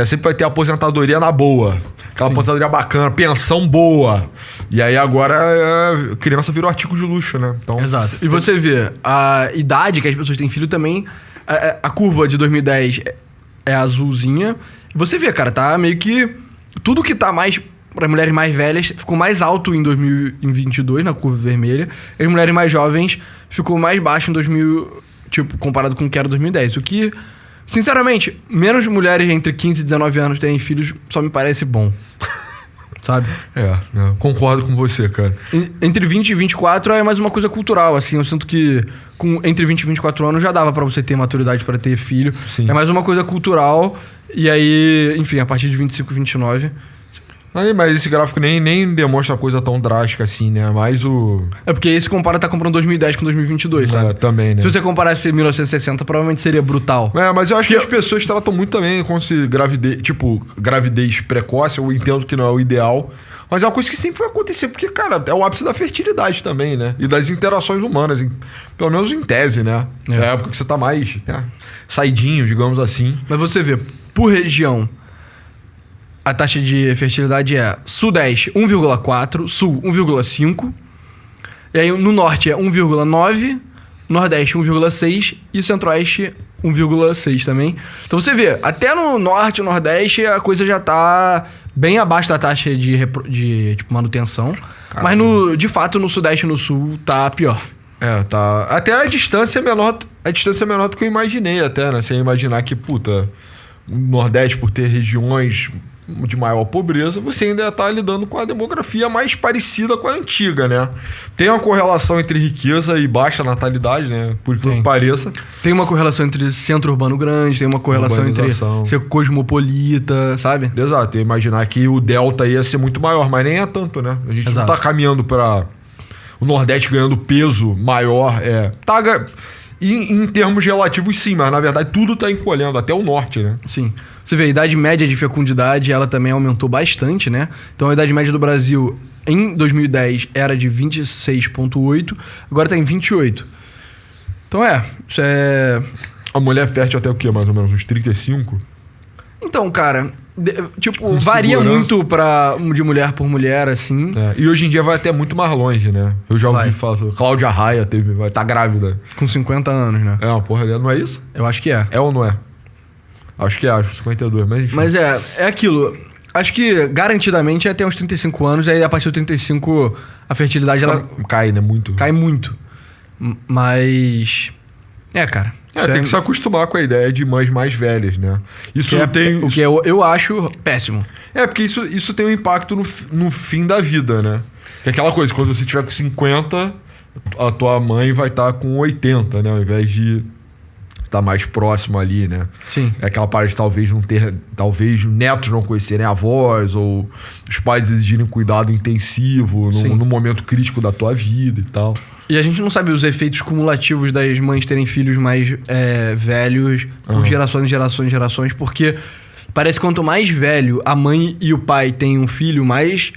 sempre vai ter aposentadoria na boa. Aquela aposentadoria bacana, pensão boa. E aí agora a criança virou artigo de luxo, né? Então, exato. E você vê, a idade que as pessoas têm filho também, a curva de 2010 é azulzinha. Você vê, cara, tá meio que... Tudo que tá mais... Para mulheres mais velhas, ficou mais alto em 2022, na curva vermelha. E as mulheres mais jovens ficou mais baixo em 2000, tipo, comparado com o que era 2010. O que, sinceramente, menos mulheres entre 15 e 19 anos terem filhos só me parece bom. Sabe? Concordo com você, cara. Entre 20 e 24 é mais uma coisa cultural, assim. Eu sinto que entre 20 e 24 anos já dava pra você ter maturidade pra ter filho. Sim. É mais uma coisa cultural. E aí, enfim, a partir de 25, 29... Mas esse gráfico nem demonstra uma coisa tão drástica assim, né? Mais o... É porque esse tá comparando 2010 com 2022, sabe? Também, né? Se você comparasse 1960, provavelmente seria brutal. Mas eu acho que as pessoas tratam muito também como se gravidez precoce, eu entendo que não é o ideal, mas é uma coisa que sempre vai acontecer, porque, cara, é o ápice da fertilidade também, né? E das interações humanas, pelo menos em tese, né? É a época que você tá mais saidinho, digamos assim. Mas você vê, por região... A taxa de fertilidade é Sudeste 1,4, Sul 1,5. E aí no Norte é 1,9, Nordeste 1,6 e Centro-Oeste 1,6 também. Então você vê, até no Norte e Nordeste a coisa já tá bem abaixo da taxa de tipo, manutenção. Caramba. Mas de fato no Sudeste e no Sul tá pior. Tá. Até a distância é menor. A distância é menor do que eu imaginei até, né? Sem imaginar que, o Nordeste, por ter regiões de maior pobreza, você ainda está lidando com a demografia mais parecida com a antiga, né? Tem uma correlação entre riqueza e baixa natalidade, né? Por que pareça. Tem uma correlação entre centro urbano grande, tem uma correlação entre ser cosmopolita, sabe? Exato. E imaginar que o delta ia ser muito maior, mas nem é tanto, né? A gente não tá caminhando para o Nordeste ganhando peso maior. Em termos relativos, sim, mas na verdade tudo está encolhendo, até o Norte, né? Sim. Você vê, a idade média de fecundidade, ela também aumentou bastante, né? Então a idade média do Brasil em 2010 era de 26,8, agora está em 28. Então isso é... A mulher fértil até o quê, mais ou menos? Uns 35? Então, cara, varia muito de mulher por mulher, assim. E hoje em dia vai até muito mais longe, né? Eu já ouvi falar, Cláudia Raia vai estar grávida. Com 50 anos, né? Uma porra dela, não é isso? Eu acho que é. É ou não é? Acho que é, 52, mas enfim. Mas é aquilo. Acho que garantidamente é até uns 35 anos, e aí a partir dos 35 a fertilidade ela cai, né? Muito. Cai muito. Mas... cara. Tem que se acostumar com a ideia de mães mais velhas, né? O que eu acho péssimo. Porque isso tem um impacto no fim da vida, né? Que é aquela coisa, quando você tiver com 50, a tua mãe vai estar com 80, né? Ao invés de estar mais próximo ali, né? Sim. É aquela parte de talvez netos não conhecerem avós, ou os pais exigirem cuidado intensivo no momento crítico da tua vida e tal. E a gente não sabe os efeitos cumulativos das mães terem filhos mais velhos por gerações, porque parece que quanto mais velho a mãe e o pai têm um filho, mais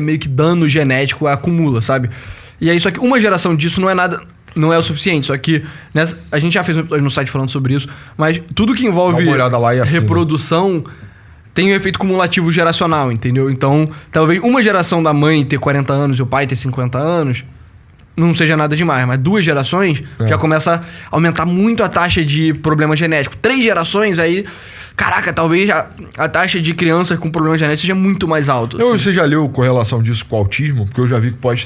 meio que dano genético acumula, sabe? E aí, só que uma geração disso não é nada... Não é o suficiente, só que a gente já fez um episódio no site falando sobre isso, mas tudo que envolve reprodução tem um efeito cumulativo geracional, entendeu? Então, talvez uma geração da mãe ter 40 anos e o pai ter 50 anos não seja nada demais, mas 2 gerações já começa a aumentar muito a taxa de problema genético. 3 gerações aí... Caraca, talvez a taxa de crianças com problema genético seja muito mais alta. Assim. Você já leu correlação disso com o autismo? Porque eu já vi que pode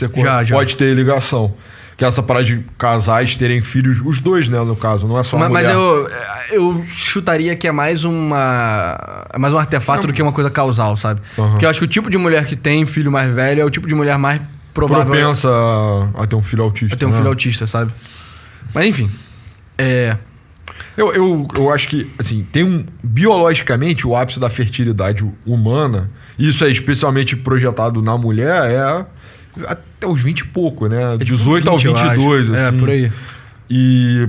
ter ligação. Que é essa parada de casais terem filhos, os dois, né, no caso, não é só a mulher. Mas eu chutaria que é mais um artefato do que uma coisa causal, sabe? Porque eu acho que o tipo de mulher que tem filho mais velho é o tipo de mulher mais provável... Propensa a ter um filho autista. A ter um filho autista, sabe? Mas enfim, Eu acho que, assim, biologicamente, o ápice da fertilidade humana, isso é especialmente projetado na mulher, até os 20 e pouco, né? 18 ao 22, assim. Por aí. E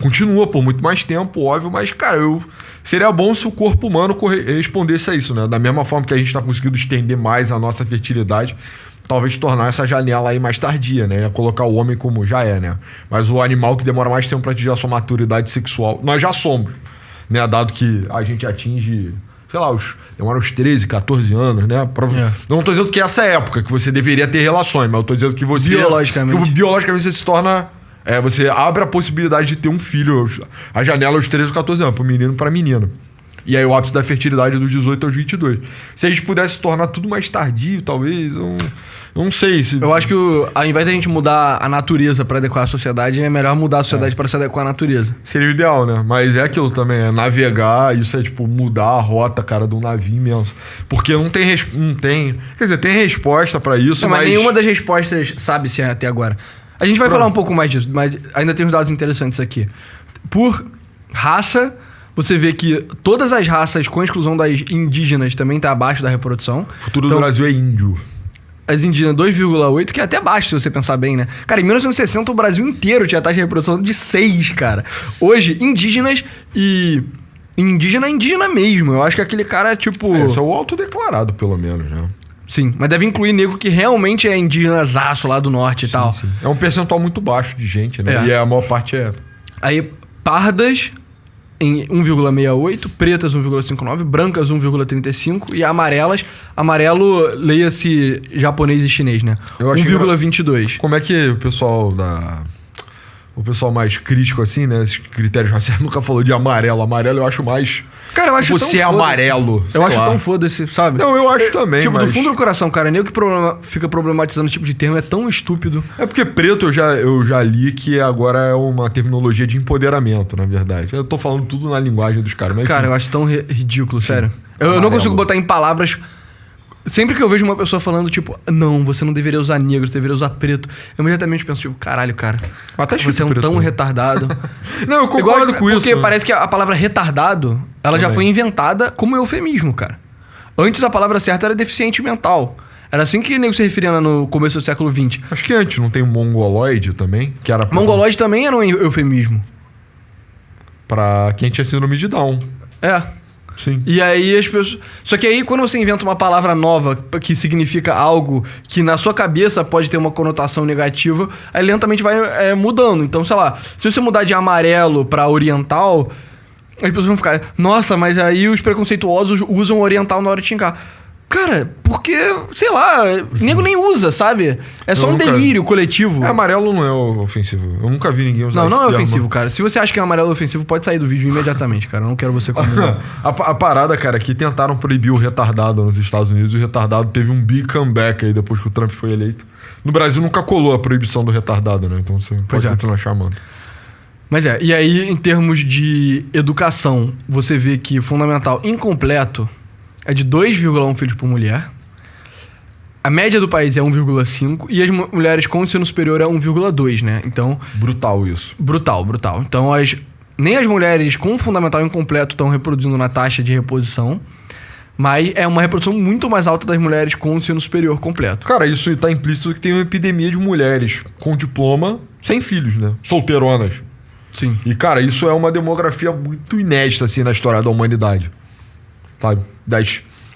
continua por muito mais tempo, óbvio, mas, cara, seria bom se o corpo humano respondesse a isso, né? Da mesma forma que a gente está conseguindo estender mais a nossa fertilidade, talvez tornar essa janela aí mais tardia, né? Colocar o homem como já é, né? Mas o animal que demora mais tempo para atingir a sua maturidade sexual, nós já somos, né? Dado que a gente atinge, sei lá, demora uns 13, 14 anos, né? Eu não tô dizendo que é essa época que você deveria ter relações, mas eu tô dizendo que você... Biologicamente você se torna... você abre a possibilidade de ter um filho, a janela aos 13 ou 14 anos, pro menino para menina. E aí o ápice da fertilidade dos 18 aos 22. Se a gente pudesse tornar tudo mais tardio, talvez, eu não sei se... Eu acho que ao invés de a gente mudar a natureza para adequar a sociedade, é melhor mudar a sociedade para se adequar à natureza. Seria o ideal, né? Mas é aquilo também, navegar, isso é tipo mudar a rota, cara, do navio imenso. Porque não tem... Quer dizer, tem resposta para isso, mas nenhuma das respostas sabe-se até agora. A gente vai falar um pouco mais disso, mas ainda tem uns dados interessantes aqui. Por raça... Você vê que todas as raças, com a exclusão das indígenas, também tá abaixo da reprodução. O futuro do Brasil é índio. As indígenas 2,8, que é até baixo, se você pensar bem, né? Cara, em 1960 o Brasil inteiro tinha taxa de reprodução de 6, cara. Hoje, indígenas e... Indígena mesmo. Eu acho que aquele cara é tipo... Esse é o autodeclarado, pelo menos, né? Sim, mas deve incluir nego que realmente é indígenazaço lá do norte e tal. Sim. É um percentual muito baixo de gente, né? E a maior parte é... Aí, pardas... em 1,68, pretas 1,59, brancas 1,35 e amarelas, amarelo leia-se japonês e chinês, né? 1,22. Como é que o pessoal o pessoal mais crítico assim, né, esses critérios raciais nunca falou de amarelo. Amarelo eu acho mais... Cara, eu acho você é amarelo. Eu acho tão foda-se, sabe? Não, eu acho também, tipo, do fundo do coração, cara, nem o que fica problematizando esse tipo de termo é tão estúpido. É porque preto eu já li que agora é uma terminologia de empoderamento, na verdade. Eu tô falando tudo na linguagem dos caras, mas... Cara, eu acho tão ridículo, sério. Eu não consigo botar em palavras... Sempre que eu vejo uma pessoa falando, tipo, não, você não deveria usar negro, você deveria usar preto, eu imediatamente penso, tipo, caralho, cara, você é um tão retardado. Não, eu concordo com isso. Porque parece que a palavra retardado, ela já foi inventada como eufemismo, cara. Antes a palavra certa era deficiente mental. Era assim que o nego se referia no começo do século XX. Acho que antes não tem um mongoloide também? Que era mongoloide também era um eufemismo. Pra quem tinha síndrome de Down. Sim. E aí as pessoas... Só que aí quando você inventa uma palavra nova que significa algo que na sua cabeça pode ter uma conotação negativa, aí lentamente vai mudando. Então, sei lá, se você mudar de amarelo pra oriental, as pessoas vão ficar... Nossa, mas aí os preconceituosos usam oriental na hora de xingar. Cara, porque, sei lá, nego nem usa, sabe? É só um delírio coletivo. Amarelo não é ofensivo. Eu nunca vi ninguém usar não é ofensivo, cara. Se você acha que é amarelo ofensivo, pode sair do vídeo imediatamente, cara. Eu não quero você como... a parada, cara, que tentaram proibir o retardado nos Estados Unidos. E o retardado teve um big comeback aí depois que o Trump foi eleito. No Brasil nunca colou a proibição do retardado, né? Então você pode continuar chamando. Mas e aí em termos de educação, você vê que fundamental incompleto é de 2,1 filhos por mulher. A média do país é 1,5 e as mulheres com ensino superior é 1,2, né? Então... Brutal isso. Brutal. Então nem as mulheres com fundamental incompleto estão reproduzindo na taxa de reposição, mas é uma reprodução muito mais alta das mulheres com ensino superior completo. Cara, isso tá implícito que tem uma epidemia de mulheres com diploma sem filhos, né? Solteironas. Sim. E, cara, isso é uma demografia muito inédita, assim, na história da humanidade. Sabe?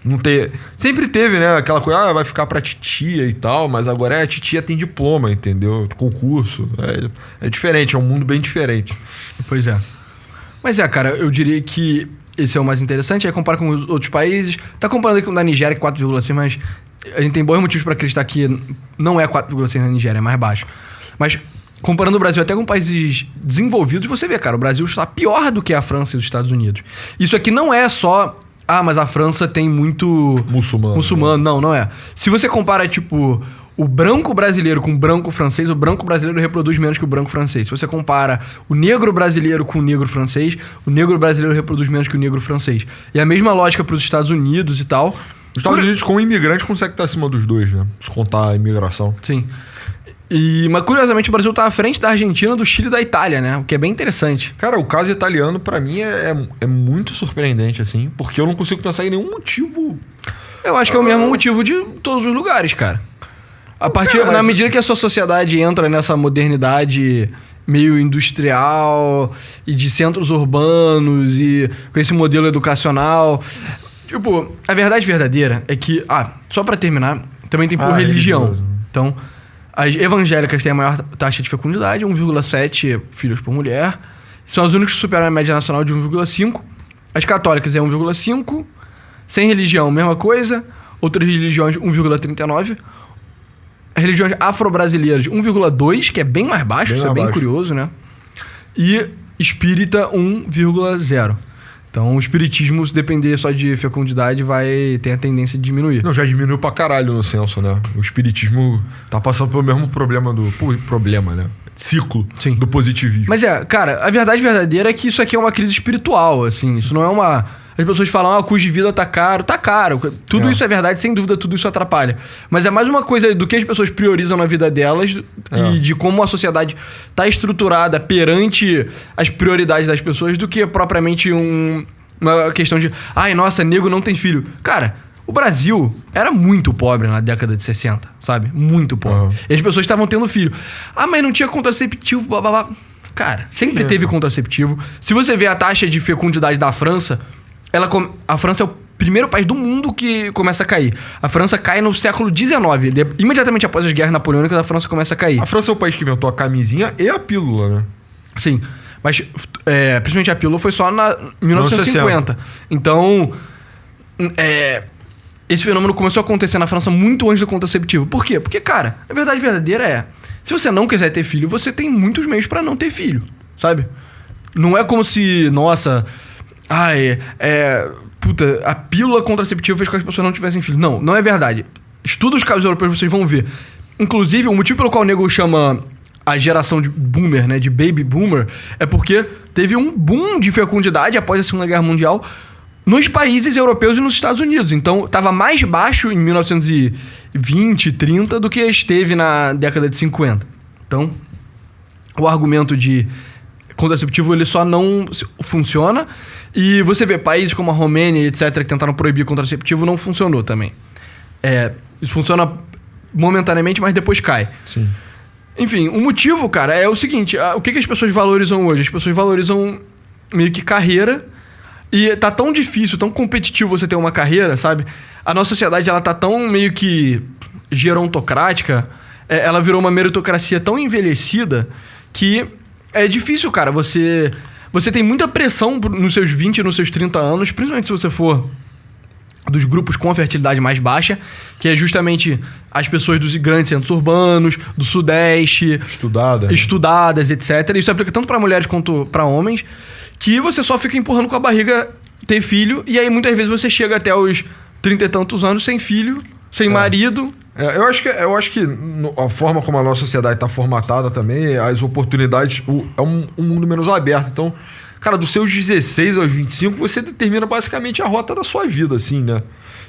Não ter... Sempre teve, né? Aquela coisa, vai ficar pra titia e tal, mas agora a titia tem diploma, entendeu? Concurso. É diferente, é um mundo bem diferente. Pois é. Mas cara, eu diria que esse é o mais interessante. Aí compara com os outros países. Tá comparando com o da Nigéria, 4,6, mas a gente tem bons motivos pra acreditar que não é 4,6 na Nigéria, é mais baixo. Mas comparando o Brasil até com países desenvolvidos, você vê, cara, o Brasil está pior do que a França e os Estados Unidos. Isso aqui não é só... mas a França tem muito... Muçulmano. Né? Não é. Se você compara, tipo... O branco brasileiro com o branco francês, o branco brasileiro reproduz menos que o branco francês. Se você compara o negro brasileiro com o negro francês, o negro brasileiro reproduz menos que o negro francês. E a mesma lógica para os Estados Unidos e tal. Os Estados Unidos, com imigrante, consegue estar acima dos dois, né? Se contar a imigração. Sim. Mas curiosamente o Brasil tá à frente da Argentina, do Chile e da Itália, né? O que é bem interessante. Cara, o caso italiano, pra mim, é muito surpreendente, assim, porque eu não consigo pensar em nenhum motivo. Eu acho que é o mesmo motivo de todos os lugares, cara. Na medida que a sua sociedade entra nessa modernidade meio industrial e de centros urbanos e com esse modelo educacional... Tipo, a verdade verdadeira é que... só pra terminar, também tem por religião. Então, as evangélicas têm a maior taxa de fecundidade, 1,7 filhos por mulher. São as únicas que superam a média nacional de 1,5. As católicas é 1,5. Sem religião, mesma coisa. Outras religiões, 1,39. Religiões afro-brasileiras, 1,2, que é bem mais baixo, isso é bem curioso, né? E espírita, 1,0. Então, o espiritismo, se depender só de fecundidade, tem a tendência de diminuir. Não, já diminuiu pra caralho no censo, né? O espiritismo tá passando pelo mesmo problema né? Ciclo. Sim. Do positivismo. Mas cara, a verdade verdadeira é que isso aqui é uma crise espiritual, assim. Isso não é uma... As pessoas falam, o custo de vida tá caro. Tá caro. Tudo isso é verdade, sem dúvida, tudo isso atrapalha. Mas é mais uma coisa do que as pessoas priorizam na vida delas e de como a sociedade tá estruturada perante as prioridades das pessoas do que propriamente uma questão de... nossa, negro não tem filho. Cara, o Brasil era muito pobre na década de 60, sabe? Muito pobre. E as pessoas estavam tendo filho. Mas não tinha contraceptivo, blá, blá, blá. Cara, sempre teve contraceptivo. Se você vê a taxa de fecundidade da França... A França é o primeiro país do mundo que começa a cair. A França cai no século XIX. Imediatamente após as guerras napoleônicas, a França começa a cair. A França é o país que inventou a camisinha e a pílula, né? Sim. Mas, principalmente a pílula foi só na 1950. Então, esse fenômeno começou a acontecer na França muito antes do contraceptivo. Por quê? Porque, cara, a verdade verdadeira é... Se você não quiser ter filho, você tem muitos meios pra não ter filho, sabe? Não é como se, nossa... a pílula contraceptiva fez com que as pessoas não tivessem filho. Não é verdade. Estuda os casos europeus, vocês vão ver. Inclusive, o motivo pelo qual o nego chama a geração de boomer, né, de baby boomer, é porque teve um boom de fecundidade após a Segunda Guerra Mundial nos países europeus e nos Estados Unidos. Então, estava mais baixo em 1920, 30 do que esteve na década de 50. Então, o argumento de contraceptivo, ele só não funciona. E você vê países como a Romênia, etc., que tentaram proibir contraceptivo, não funcionou também. Isso funciona momentaneamente, mas depois cai. Sim. Enfim, o motivo, cara, é o seguinte. O que as pessoas valorizam hoje? As pessoas valorizam meio que carreira. E tá tão difícil, tão competitivo você ter uma carreira, sabe? A nossa sociedade, ela tá tão meio que gerontocrática. Ela virou uma meritocracia tão envelhecida que... É difícil, cara, você tem muita pressão nos seus 20 e nos seus 30 anos, principalmente se você for dos grupos com a fertilidade mais baixa, que é justamente as pessoas dos grandes centros urbanos, do Sudeste... Estudadas, etc. Isso aplica tanto para mulheres quanto para homens, que você só fica empurrando com a barriga ter filho, e aí muitas vezes você chega até os 30 e tantos anos sem filho, sem marido... Eu acho que a forma como a nossa sociedade está formatada também, as oportunidades, é um mundo menos aberto. Então, cara, dos seus 16 aos 25, você determina basicamente a rota da sua vida, assim, né?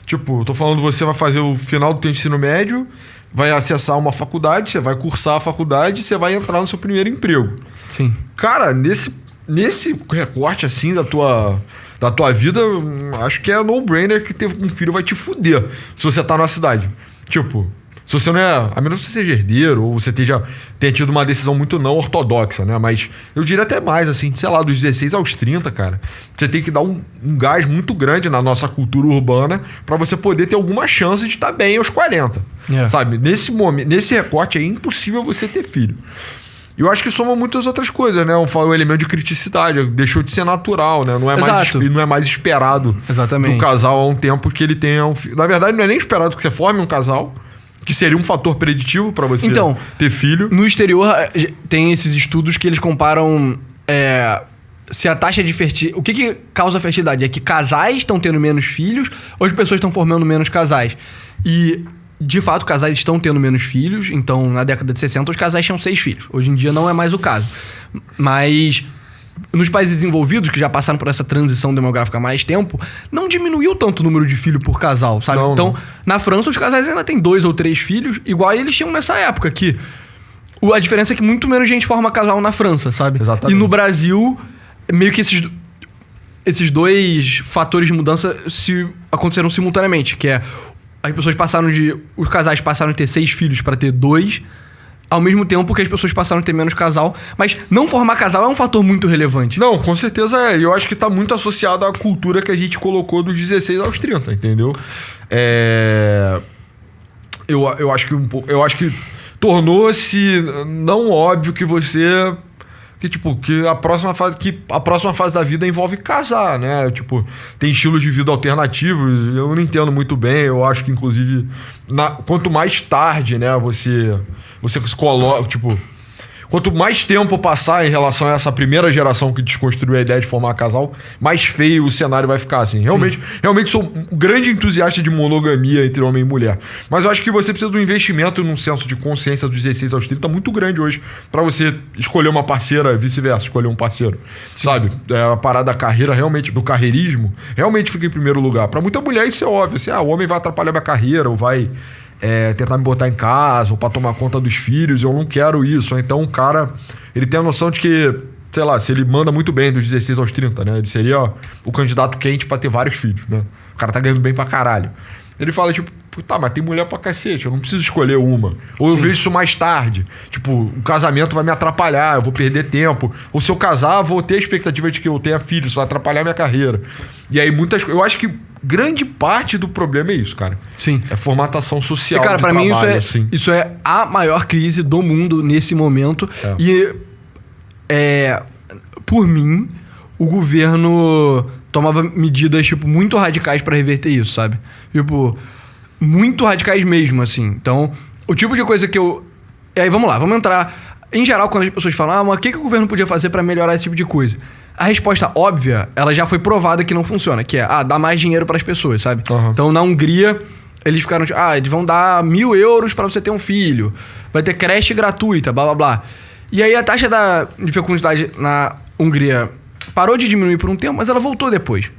Tipo, tô falando, você vai fazer o final do teu ensino médio, vai acessar uma faculdade, você vai cursar a faculdade, você vai entrar no seu primeiro emprego. Sim. Cara, nesse recorte, assim, da tua vida, acho que é no-brainer que ter um filho vai te fuder se você tá na cidade. Tipo, Se você não é... A menos que você seja herdeiro ou você tenha tido uma decisão muito não ortodoxa, né? Mas eu diria até mais, assim, sei lá, dos 16 aos 30, cara. Você tem que dar um gás muito grande na nossa cultura urbana pra você poder ter alguma chance de estar bem aos 40. Sabe? Nesse momento, nesse recorte é impossível você ter filho. E eu acho que soma muitas outras coisas, né? O elemento de criticidade deixou de ser natural, né? Não é mais esperado do casal há um tempo que ele tenha um filho. Na verdade, não é nem esperado que você forme um casal, que seria um fator preditivo pra você ter filho. No exterior, tem esses estudos que eles comparam se a taxa de fertilidade... O que causa fertilidade? É que casais estão tendo menos filhos ou as pessoas estão formando menos casais? E... De fato, casais estão tendo menos filhos. Então, na década de 60, os casais tinham 6 filhos. Hoje em dia não é mais o caso. Mas nos países desenvolvidos, que já passaram por essa transição demográfica há mais tempo, não diminuiu tanto o número de filhos por casal, sabe? Então, na França, os casais ainda têm 2 ou 3 filhos, igual eles tinham nessa época, que a diferença é que muito menos gente forma casal na França, sabe? Exatamente. E no Brasil, meio que esses 2 fatores de mudança aconteceram simultaneamente, que é... Os casais passaram de ter 6 filhos para ter 2, ao mesmo tempo que as pessoas passaram a ter menos casal. Mas não formar casal é um fator muito relevante. Não, com certeza é. E eu acho que tá muito associado à cultura que a gente colocou dos 16 aos 30, entendeu? Eu acho que tornou-se não óbvio que você... Que a próxima fase da vida envolve casar, né? Tipo, tem estilos de vida alternativos. Eu não entendo muito bem. Eu acho que, inclusive, quanto mais tarde, né, você se coloca, tipo... Quanto mais tempo passar em relação a essa primeira geração que desconstruiu a ideia de formar casal, mais feio o cenário vai ficar, assim. Realmente sou um grande entusiasta de monogamia entre homem e mulher. Mas eu acho que você precisa de um investimento num senso de consciência dos 16 aos 30 muito grande hoje pra você escolher uma parceira, vice-versa, escolher um parceiro. Sim. Sabe? A parada da carreira, realmente, do carreirismo, realmente fica em primeiro lugar. Pra muita mulher isso é óbvio. Assim, o homem vai atrapalhar minha carreira, ou vai... tentar me botar em casa ou pra tomar conta dos filhos, eu não quero isso. Então o cara, ele tem a noção de que, sei lá, se ele manda muito bem dos 16 aos 30, né? Ele seria o candidato quente pra ter vários filhos, né? O cara tá ganhando bem pra caralho. Ele fala, tipo, mas tem mulher pra cacete, eu não preciso escolher uma. Ou eu vejo isso mais tarde. Tipo, o casamento vai me atrapalhar, eu vou perder tempo. Ou se eu casar, vou ter a expectativa de que eu tenha filhos, isso vai atrapalhar a minha carreira. E aí eu acho que grande parte do problema é isso, cara. Sim. É formatação social. E, cara, pra mim assim. Isso é a maior crise do mundo nesse momento. E por mim, o governo tomava medidas, tipo, muito radicais pra reverter isso, sabe? Tipo, muito radicais mesmo, assim. Então, o tipo de coisa que eu... E aí, vamos entrar... Em geral, quando as pessoas falam, mas o que o governo podia fazer pra melhorar esse tipo de coisa? A resposta óbvia, ela já foi provada que não funciona, que é, dar mais dinheiro pras pessoas, sabe? Uhum. Então, na Hungria, eles ficaram tipo, eles vão dar 1.000 euros pra você ter um filho. Vai ter creche gratuita, blá, blá, blá. E aí, a taxa de fecundidade na Hungria parou de diminuir por um tempo, mas ela voltou depois.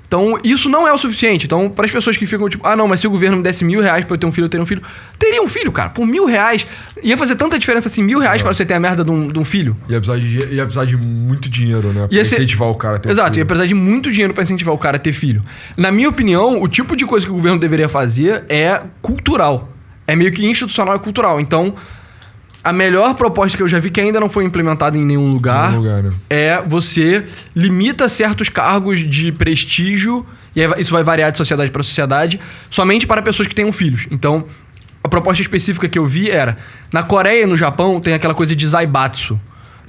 Então, isso não é o suficiente. Então, para as pessoas que ficam tipo, não, mas se o governo me desse R$1.000 pra eu ter um filho, eu teria um filho. Teria um filho, cara. Por R$1.000. Ia fazer tanta diferença assim, R$1.000 pra você ter a merda de um filho. Ia precisar de muito dinheiro, né? Pra incentivar o cara a ter Exato, filho. Ia precisar de muito dinheiro pra incentivar o cara a ter filho. Na minha opinião, o tipo de coisa que o governo deveria fazer é cultural. É meio que institucional e cultural. Então, a melhor proposta que eu já vi, que ainda não foi implementada em nenhum lugar, né? é você limita certos cargos de prestígio, e isso vai variar de sociedade para sociedade, somente para pessoas que tenham filhos. Então, a proposta específica que eu vi era, na Coreia e no Japão tem aquela coisa de zaibatsu.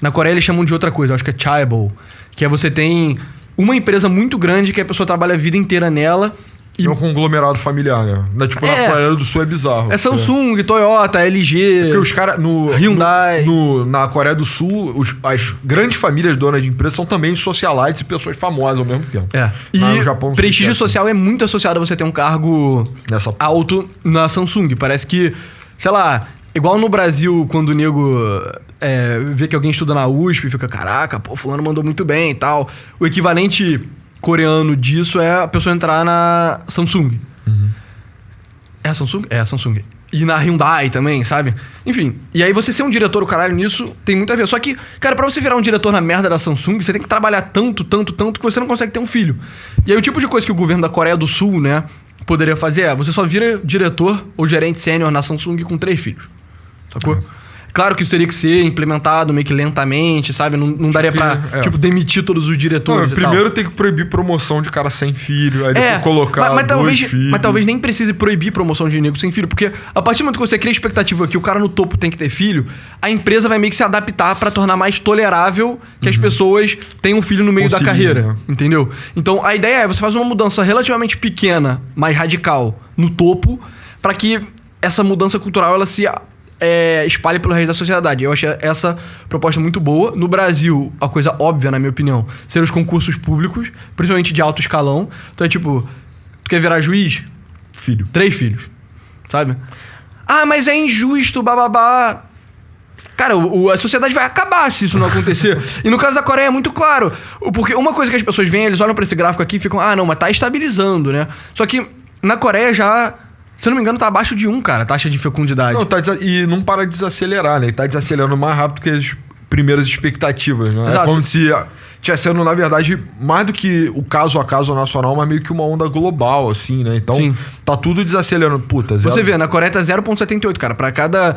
Na Coreia eles chamam de outra coisa, eu acho que é chaebol, que é você tem uma empresa muito grande que a pessoa trabalha a vida inteira nela. É um conglomerado familiar, né? Na Coreia do Sul é bizarro. É Samsung, Toyota, LG... Porque os caras... Hyundai... Na Coreia do Sul, as grandes famílias donas de empresas são também socialites e pessoas famosas ao mesmo tempo. E no Japão, prestígio social é muito associado a você ter um cargo alto na Samsung. Parece que, sei lá, igual no Brasil, quando o nego vê que alguém estuda na USP e fica, caraca, pô, fulano mandou muito bem e tal. O equivalente coreano disso é a pessoa entrar na Samsung. Uhum. É a Samsung? É a Samsung. E na Hyundai também, sabe? Enfim. E aí você ser um diretor, o caralho, nisso tem muito a ver. Só que, cara, pra você virar um diretor na merda da Samsung, você tem que trabalhar tanto que você não consegue ter um filho. E aí o tipo de coisa que o governo da Coreia do Sul, né, poderia fazer é, você só vira diretor ou gerente sênior na Samsung com 3 filhos. Sacou? Claro que isso teria que ser implementado meio que lentamente, sabe? Não daria pra, demitir todos os diretores. Primeiro tem que proibir promoção de cara sem filho, aí depois colocar dois filhos. Mas talvez nem precise proibir promoção de nego sem filho, porque a partir do momento que você cria a expectativa que o cara no topo tem que ter filho, a empresa vai meio que se adaptar pra tornar mais tolerável que as pessoas tenham um filho no meio da carreira, entendeu? Então a ideia é você faz uma mudança relativamente pequena, mais radical, no topo, pra que essa mudança cultural ela se espalhe pelo resto da sociedade. Eu achei essa proposta muito boa. No Brasil, a coisa óbvia, na minha opinião, seriam os concursos públicos, principalmente de alto escalão. Então é tipo, tu quer virar juiz? Filho. 3 filhos, sabe? Ah, mas é injusto, bababá. Cara, a sociedade vai acabar se isso não acontecer. E no caso da Coreia é muito claro. Porque uma coisa que as pessoas veem, eles olham pra esse gráfico aqui e ficam, não, mas tá estabilizando, né? Só que na Coreia já... Se eu não me engano, tá abaixo de 1, cara, a taxa de fecundidade. Não, e não para de desacelerar, né? Ele tá desacelerando mais rápido que as primeiras expectativas, né? Exato. É como se tivesse sendo, na verdade, mais do que o caso a caso nacional, mas meio que uma onda global, assim, né? Então, tá tudo desacelerando. Puta, Você vê, na Coreia tá 0,78, cara. Pra cada...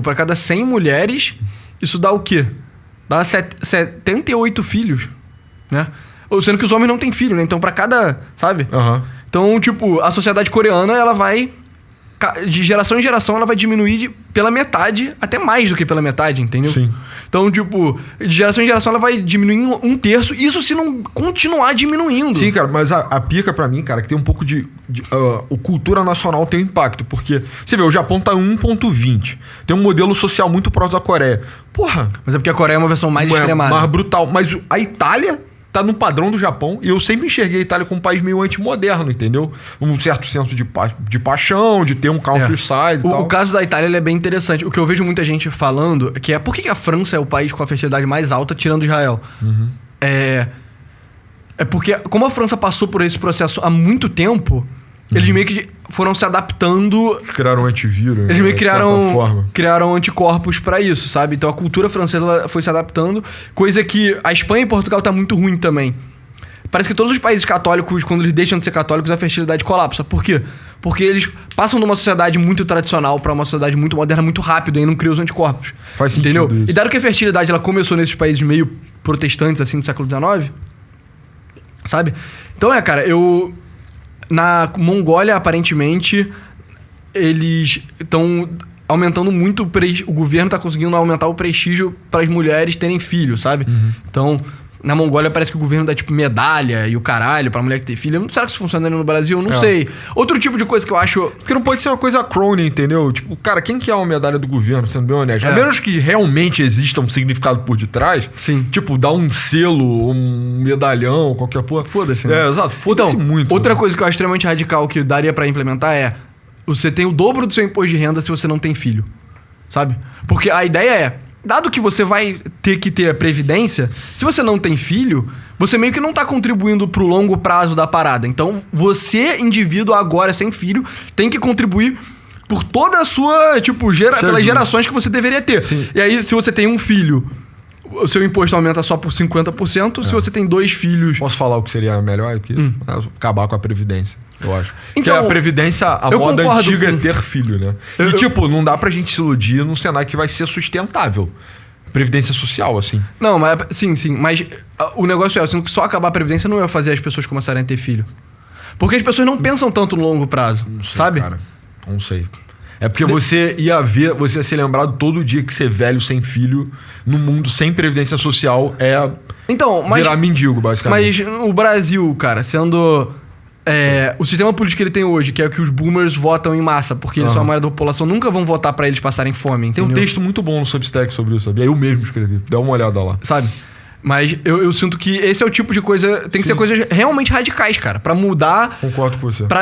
pra cada 100 mulheres, isso dá o quê? Dá 78 filhos, né? Sendo que os homens não têm filho, né? Então, pra cada... Sabe? Então, tipo, a sociedade coreana, ela vai... De geração em geração, ela vai diminuir pela metade, até mais do que pela metade, entendeu? Sim. Então, tipo, de geração em geração, ela vai diminuir 1/3, isso se não continuar diminuindo. Sim, cara, mas a pica pra mim, cara, que tem um pouco o cultura nacional tem um impacto, porque... Você vê, o Japão tá em 1,20. Tem um modelo social muito próximo da Coreia. Porra! Mas é porque a Coreia é uma versão mais extremada. Mais brutal. Mas a Itália... tá no padrão do Japão, e eu sempre enxerguei a Itália como um país meio antimoderno, entendeu? Um certo senso de paixão, de ter um countryside e tal. O caso da Itália ele é bem interessante. O que eu vejo muita gente falando, que é por que a França é o país com a fertilidade mais alta, tirando Israel? É porque, como a França passou por esse processo há muito tempo, eles meio que foram se adaptando... Criaram antivírus. Eles meio que criaram anticorpos pra isso, sabe? Então a cultura francesa foi se adaptando, coisa que a Espanha e Portugal tá muito ruim também. Parece que todos os países católicos, quando eles deixam de ser católicos, a fertilidade colapsa. Por quê? Porque eles passam de uma sociedade muito tradicional pra uma sociedade muito moderna, muito rápido, e não criam os anticorpos. Faz sentido isso. E dado que a fertilidade ela começou nesses países meio protestantes, assim, do século XIX, sabe? Então cara, na Mongólia, aparentemente, eles estão aumentando muito... O governo está conseguindo aumentar o prestígio para as mulheres terem filhos, sabe? Então, na Mongólia parece que o governo dá, tipo, medalha e o caralho pra mulher que ter filho. Será que isso funciona no Brasil? Não sei. Outro tipo de coisa que eu acho... Porque não pode ser uma coisa crony, entendeu? Tipo, cara, quem que é uma medalha do governo, sendo bem honesto? A menos que realmente exista um significado por detrás. Sim. Tipo, dar um selo, um medalhão, qualquer porra. Foda-se, né? Exato. Foda-se muito. Outra coisa que eu acho extremamente radical que daria pra implementar é... Você tem o dobro do seu imposto de renda se você não tem filho. Sabe? Porque a ideia é... Dado que você vai ter que ter a previdência, se você não tem filho, você meio que não tá contribuindo pro longo prazo da parada. Então, você, indivíduo agora sem filho, tem que contribuir por toda a sua, pelas gerações que você deveria ter. Sim. E aí, se você tem um filho, o seu imposto aumenta só por 50%. Se você tem 2 filhos... Posso falar o que seria melhor? Acabar com a previdência, eu acho. Então, porque a previdência, a moda antiga é ter filho, né? Não dá pra gente se iludir num cenário que vai ser sustentável. Previdência social, assim. Não, mas... Sim. Mas o negócio eu sinto que só acabar a previdência não ia fazer as pessoas começarem a ter filho. Porque as pessoas não pensam tanto no longo prazo, não sei, sabe? Cara, não sei. É porque você ia ser lembrado todo dia que ser velho sem filho no mundo sem previdência social virar mendigo, basicamente. Mas o Brasil, cara, sendo... o sistema político que ele tem hoje, que é que os boomers votam em massa, porque eles são a maioria da população, nunca vão votar pra eles passarem fome, entendeu? Tem um texto muito bom no Substack sobre isso, sabia? Eu mesmo escrevi. Dá uma olhada lá. Sabe? Mas eu sinto que esse é o tipo de coisa... Tem que ser coisas realmente radicais, cara. Pra mudar... Concordo com você. Pra,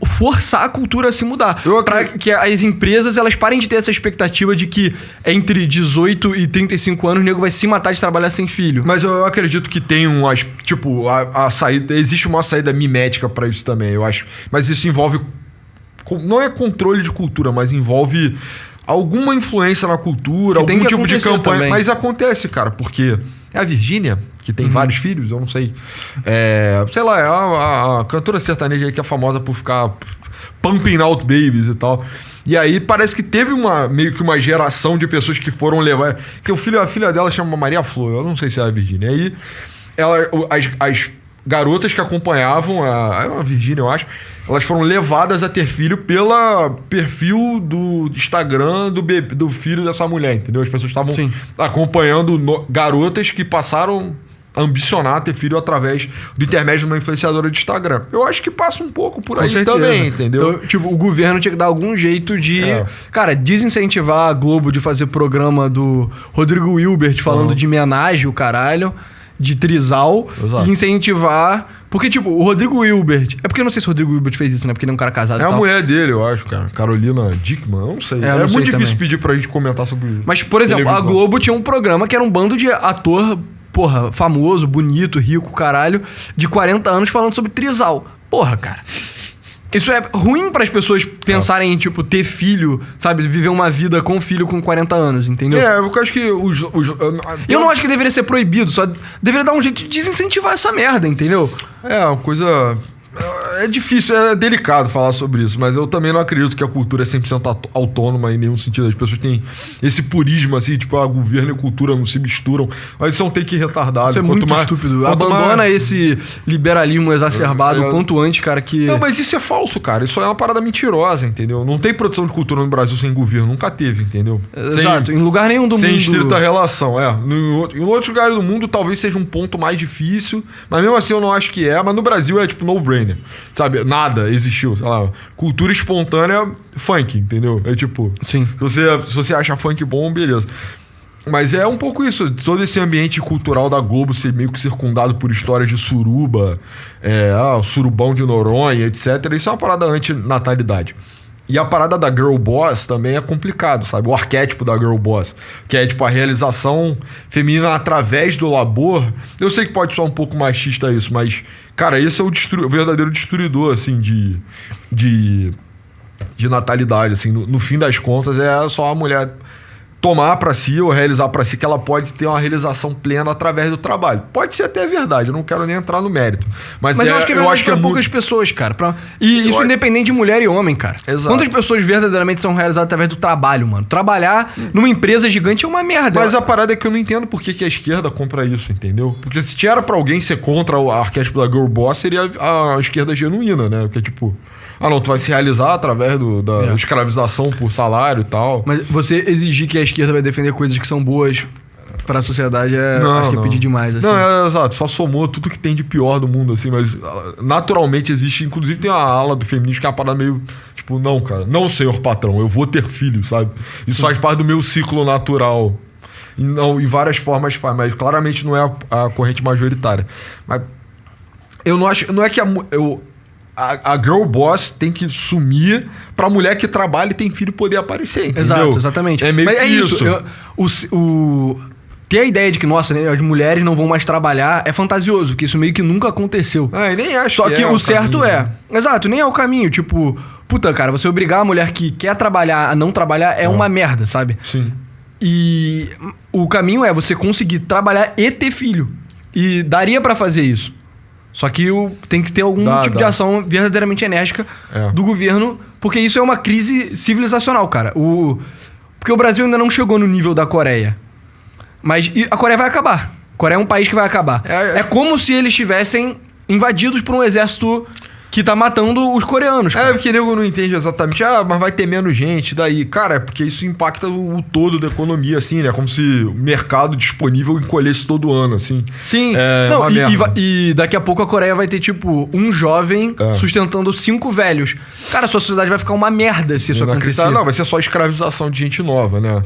forçar a cultura a se mudar. Pra que as empresas, elas parem de ter essa expectativa de que entre 18 e 35 anos o nego vai se matar de trabalhar sem filho. Mas eu acredito que tem a saída... Existe uma saída mimética pra isso também, eu acho. Mas isso envolve... Não é controle de cultura, mas envolve... alguma influência na cultura, algum tipo de campanha. Também. Mas acontece, cara, porque É a Virgínia, que tem vários filhos, eu não sei. Sei lá, é a cantora sertaneja aí que é famosa por ficar pumping out babies e tal. E aí parece que teve meio que uma geração de pessoas que foram levar... Que a filha dela chama Maria Flor, eu não sei se é a Virgínia. Aí as garotas que acompanhavam a Virgínia, eu acho, elas foram levadas a ter filho pelo perfil do Instagram do filho dessa mulher, entendeu? As pessoas estavam acompanhando garotas que passaram a ambicionar ter filho através do intermédio de uma influenciadora de Instagram. Eu acho que passa um pouco por aí também, entendeu? Então, tipo, o governo tinha que dar algum jeito de... Cara, desincentivar a Globo de fazer programa do Rodrigo Hilbert falando de homenagem, o caralho, de trisal, e incentivar... Porque, tipo, o Rodrigo Hilbert... É porque eu não sei se o Rodrigo Hilbert fez isso, né? Porque ele é um cara casado e tal. É a mulher dele, eu acho, cara. Carolina Dickman, eu não sei. É muito difícil pedir pra gente comentar sobre isso. Mas, por exemplo, a Globo tinha um programa que era um bando de ator... Porra, famoso, bonito, rico, caralho, de 40 anos falando sobre trisal. Porra, cara. Isso é ruim para as pessoas pensarem em, tipo, ter filho, sabe? Viver uma vida com filho com 40 anos, entendeu? Eu acho que eu não acho que deveria ser proibido, só deveria dar um jeito de desincentivar essa merda, entendeu? É, uma coisa... É difícil, é delicado falar sobre isso, mas eu também não acredito que a cultura é 100% autônoma em nenhum sentido. As pessoas têm esse purismo, assim, tipo, governo e cultura não se misturam. Mas isso é um take retardado. Isso é muito estúpido. Abandona esse liberalismo exacerbado o quanto antes, cara, que... Não, mas isso é falso, cara. Isso é uma parada mentirosa, entendeu? Não tem produção de cultura no Brasil sem governo. Nunca teve, entendeu? Exato. Em lugar nenhum do mundo... Sem estrita relação, Em outros lugares do mundo talvez seja um ponto mais difícil, mas mesmo assim eu não acho que é. Mas no Brasil é tipo no-brainer. Sabe? Nada existiu. Sei lá, cultura espontânea, funk, entendeu? É tipo... Sim. Se você acha funk bom, beleza. Mas é um pouco isso. Todo esse ambiente cultural da Globo ser meio que circundado por histórias de suruba, o surubão de Noronha, etc. Isso é uma parada antinatalidade. E a parada da girl boss também é complicado, sabe? O arquétipo da girl boss, que é tipo a realização feminina através do labor. Eu sei que pode soar um pouco machista isso, mas, cara, esse é o verdadeiro destruidor, assim, de natalidade, assim. No fim das contas, é só a mulher tomar pra si ou realizar pra si que ela pode ter uma realização plena através do trabalho. Pode ser até verdade, eu não quero nem entrar no mérito. Mas eu acho que é poucas pessoas, cara. Isso independente de mulher e homem, cara. Exato. Quantas pessoas verdadeiramente são realizadas através do trabalho, mano? Trabalhar numa empresa gigante é uma merda. Mas a parada é que eu não entendo por que a esquerda compra isso, entendeu? Porque se era pra alguém ser contra o arquétipo da girl boss, seria a esquerda genuína, né? Porque tipo... não, tu vai se realizar através da escravização por salário e tal. Mas você exigir que a esquerda vai defender coisas que são boas pra sociedade acho que é pedir demais, assim. Não, exato. Só somou tudo que tem de pior do mundo, assim. Mas naturalmente existe... Inclusive tem uma ala do feminismo que é uma parada meio... Tipo, não, cara. Não, senhor patrão. Eu vou ter filho, sabe? Isso faz parte do meu ciclo natural. E não, em várias formas faz. Mas claramente não é a corrente majoritária. Mas eu não acho... Não é que a girl boss tem que sumir pra mulher que trabalha e tem filho poder aparecer, entendeu? Exato, exatamente. É meio mas que isso. Ter a ideia de que, nossa, né, as mulheres não vão mais trabalhar é fantasioso, que isso meio que nunca aconteceu. E nem acho Só que o certo caminho. Exato, nem é o caminho. Tipo, puta, cara, você obrigar a mulher que quer trabalhar a não trabalhar é uma merda, sabe? Sim. E o caminho é você conseguir trabalhar e ter filho. E daria pra fazer isso. Só que tem que ter algum tipo de ação verdadeiramente enérgica do governo, porque isso é uma crise civilizacional, cara. Porque o Brasil ainda não chegou no nível da Coreia. Mas a Coreia vai acabar. A Coreia é um país que vai acabar. É como se eles estivessem invadidos por um exército que tá matando os coreanos. Cara. Porque nego não entende exatamente. Mas vai ter menos gente daí. Cara, é porque isso impacta o todo da economia, assim, né? Como se o mercado disponível encolhesse todo ano, assim. Sim. E daqui a pouco a Coreia vai ter, tipo, um jovem sustentando 5 velhos. Cara, a sua sociedade vai ficar uma merda se isso acontecer. Não, vai ser só escravização de gente nova, né?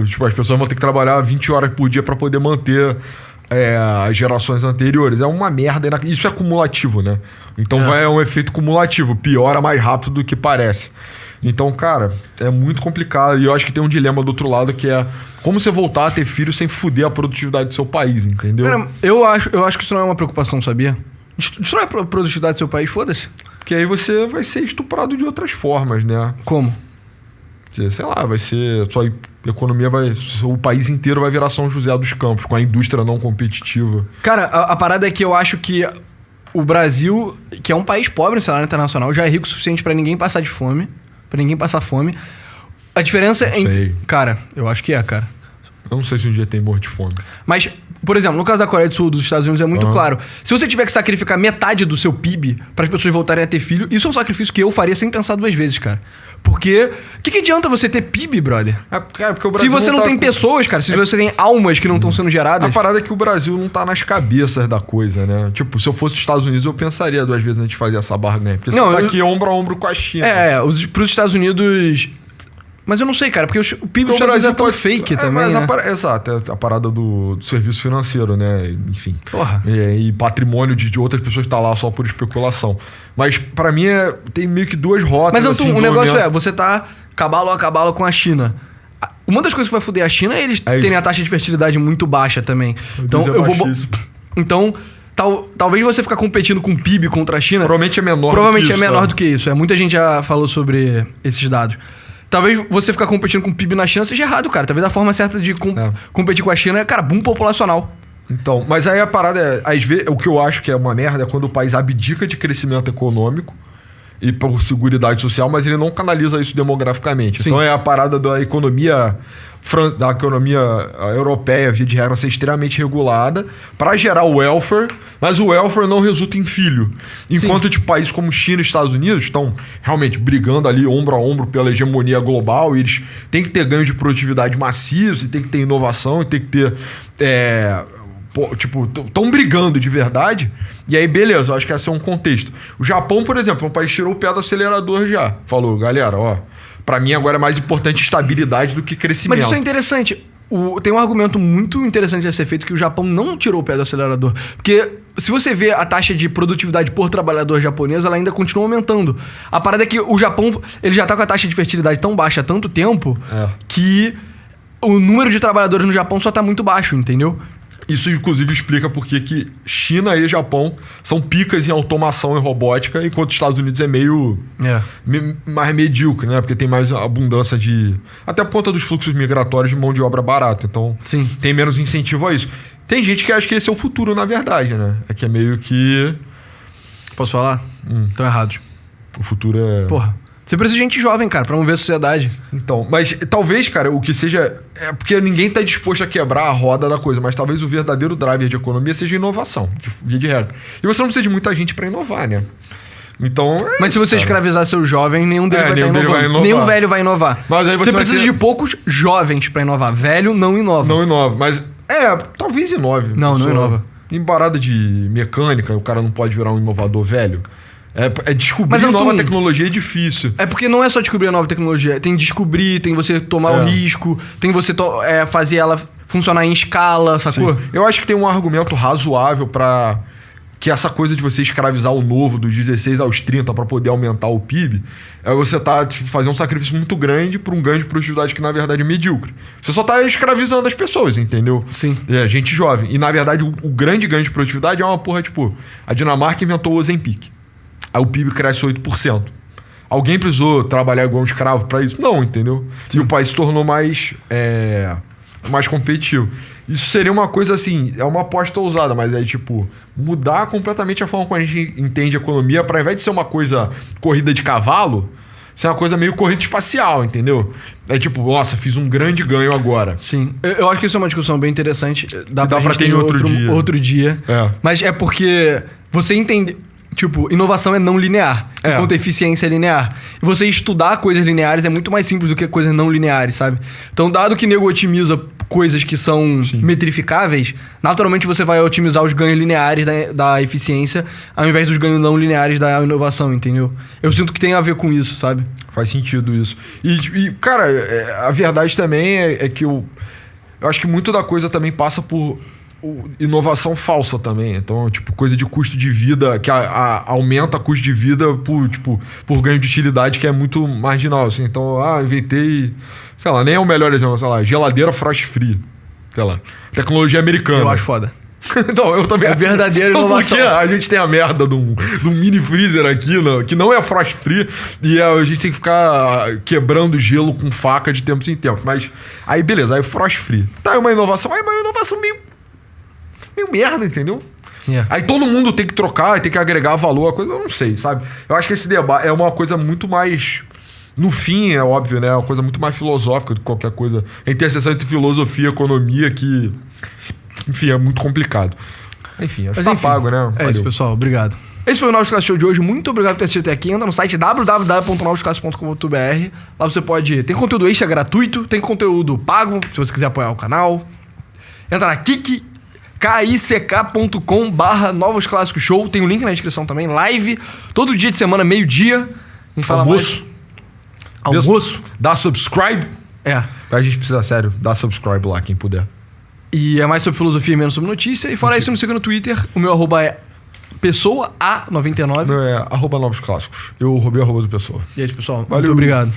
Tipo, as pessoas vão ter que trabalhar 20 horas por dia pra poder manter... as gerações anteriores. É uma merda. Isso é cumulativo, né? Então é um efeito cumulativo. Piora mais rápido do que parece. Então, cara, é muito complicado. E eu acho que tem um dilema do outro lado, que é como você voltar a ter filho sem fuder a produtividade do seu país, entendeu? Cara, eu acho que isso não é uma preocupação, sabia? Destrói a produtividade do seu país, foda-se. Porque aí você vai ser estuprado de outras formas, né? Como? sei lá, vai ser... Sua economia vai... O país inteiro vai virar São José dos Campos, com a indústria não competitiva. Cara, a parada é que eu acho que o Brasil, que é um país pobre no cenário internacional, já é rico o suficiente pra ninguém passar de fome, pra ninguém passar fome. A diferença é... Cara, eu acho que é, cara. Eu não sei se um dia tem morte de fome. Mas, por exemplo, no caso da Coreia do Sul, dos Estados Unidos, é muito claro. Se você tiver que sacrificar metade do seu PIB para as pessoas voltarem a ter filho, isso é um sacrifício que eu faria sem pensar duas vezes, cara. Porque, o que adianta você ter PIB, brother? Cara, porque o Brasil se você não tem pessoas, cara, se você tem almas que não estão sendo geradas... A parada é que o Brasil não tá nas cabeças da coisa, né? Tipo, se eu fosse os Estados Unidos, eu pensaria duas vezes antes de fazer essa barganha. Porque você tá aqui ombro a ombro com a China. Pros Estados Unidos... Mas eu não sei, cara, porque o PIB do Brasil é tão fake também, né? Exato, a parada do serviço financeiro, né? Enfim. Porra. E patrimônio de outras pessoas que tá lá só por especulação. Mas pra mim tem meio que duas rotas. Mas assim, o negócio você tá cabalo a cabalo com a China. Uma das coisas que vai foder a China é eles terem a taxa de fertilidade muito baixa também. Então eu vou... Então... Talvez você ficar competindo com o PIB contra a China... Provavelmente é menor do que isso. Muita gente já falou sobre esses dados. Talvez você ficar competindo com o PIB na China seja errado, cara. Talvez a forma certa de competir com a China é, cara, boom populacional. Então, mas aí a parada é... Às vezes, o que eu acho que é uma merda é quando o país abdica de crescimento econômico e por seguridade social, mas ele não canaliza isso demograficamente. Sim. Então é a parada da economia europeia, via de regra, ser extremamente regulada para gerar o welfare, mas o welfare não resulta em filho. Enquanto de países como China e Estados Unidos estão realmente brigando ali ombro a ombro pela hegemonia global, e eles têm que ter ganho de produtividade maciço, e tem que ter inovação, e tem que ter... estão brigando de verdade. E aí, beleza, eu acho que esse é um contexto. O Japão, por exemplo, é um país que tirou o pé do acelerador já. Falou, galera, pra mim agora é mais importante estabilidade do que crescimento. Mas isso é interessante. Tem um argumento muito interessante a ser feito que o Japão não tirou o pé do acelerador. Porque se você vê a taxa de produtividade por trabalhador japonês, ela ainda continua aumentando. A parada é que o Japão ele já tá com a taxa de fertilidade tão baixa há tanto tempo que o número de trabalhadores no Japão só tá muito baixo, entendeu? Isso, inclusive, explica por que China e Japão são picas em automação e robótica, enquanto os Estados Unidos é meio mais medíocre, né? Porque tem mais abundância de... Até por conta dos fluxos migratórios de mão de obra barata. Então, tem menos incentivo a isso. Tem gente que acha que esse é o futuro, na verdade, né? É que é meio que... Posso falar? Estão errados. O futuro é... Porra. Você precisa de gente jovem, cara, pra mover a sociedade. Então, mas talvez, cara, o que seja... É porque ninguém tá disposto a quebrar a roda da coisa, mas talvez o verdadeiro driver de economia seja inovação, de regra. E você não precisa de muita gente pra inovar, né? Então... Mas se você escravizar seu jovem, nenhum deles vai estar inovando. Nenhum velho vai inovar. Mas aí você precisa de poucos jovens pra inovar. Velho não inova. Não inova, mas... talvez inove. Não inova. Em parada de mecânica, o cara não pode virar um inovador velho. Descobrir nova tecnologia é difícil. É porque não é só descobrir a nova tecnologia. Tem descobrir, tem você tomar o risco, tem você fazer ela funcionar em escala, sacou? Sim. Eu acho que tem um argumento razoável pra... Que essa coisa de você escravizar o novo dos 16 aos 30 pra poder aumentar o PIB, é você fazer um sacrifício muito grande por um ganho de produtividade que na verdade é medíocre. Você só tá escravizando as pessoas, entendeu? Sim. Gente jovem. E na verdade o grande ganho de produtividade é uma porra, tipo... A Dinamarca inventou o Ozempic. Aí o PIB cresce 8%. Alguém precisou trabalhar igual um escravo pra isso? Não, entendeu? Sim. E o país se tornou mais competitivo. Isso seria uma coisa assim, é uma aposta ousada, mas é tipo, mudar completamente a forma como a gente entende a economia para, ao invés de ser uma coisa corrida de cavalo, ser uma coisa meio corrida espacial, entendeu? É tipo, nossa, fiz um grande ganho agora. Sim. Eu acho que isso é uma discussão bem interessante. Dá pra ter em outro dia. Mas é porque você entende... Tipo, inovação é não linear, enquanto eficiência é linear. E você estudar coisas lineares é muito mais simples do que coisas não lineares, sabe? Então, dado que nego otimiza coisas que são metrificáveis, naturalmente você vai otimizar os ganhos lineares da eficiência ao invés dos ganhos não lineares da inovação, entendeu? Eu sinto que tem a ver com isso, sabe? Faz sentido isso. E cara, a verdade também é que eu acho que muito da coisa também passa por... inovação falsa também. Então, tipo, coisa de custo de vida, que aumenta o custo de vida por ganho de utilidade, que é muito marginal, assim. Então, inventei, sei lá, nem é o melhor exemplo, sei lá, geladeira frost free. Sei lá. Tecnologia americana. Eu acho foda. Não, eu também. É verdadeira inovação. Porque a gente tem a merda de um mini freezer aqui, que não é frost free, e a gente tem que ficar quebrando gelo com faca de tempos em tempos. Mas aí, beleza, aí frost free. Tá, é uma inovação, meio merda, entendeu? Yeah. Aí todo mundo tem que trocar, tem que agregar valor a coisa, eu não sei, sabe? Eu acho que esse debate é uma coisa muito mais... No fim, é óbvio, né? É uma coisa muito mais filosófica do que qualquer coisa. A interseção entre filosofia e economia que... Enfim, é muito complicado. Enfim, acho que tá pago, né? É isso, pessoal. Obrigado. Esse foi o Novos Classes Show de hoje. Muito obrigado por ter assistido até aqui. Entra no site www.novosclasses.com.br. Lá você pode... Tem conteúdo extra gratuito, tem conteúdo pago, se você quiser apoiar o canal. Entra na kick.com/Novos Clássicos Show. Tem o link na descrição também. Live, todo dia de semana, meio-dia. A gente fala Almoço. Almoço. Dá subscribe. É. A gente precisa, sério, dá subscribe lá, quem puder. E é mais sobre filosofia e menos sobre notícia. E fora isso, me siga no Twitter. O meu arroba é PessoaA99. Meu é @novosclássicos. Eu roubei o arroba do Pessoa. E é isso, pessoal. Valeu. Muito obrigado.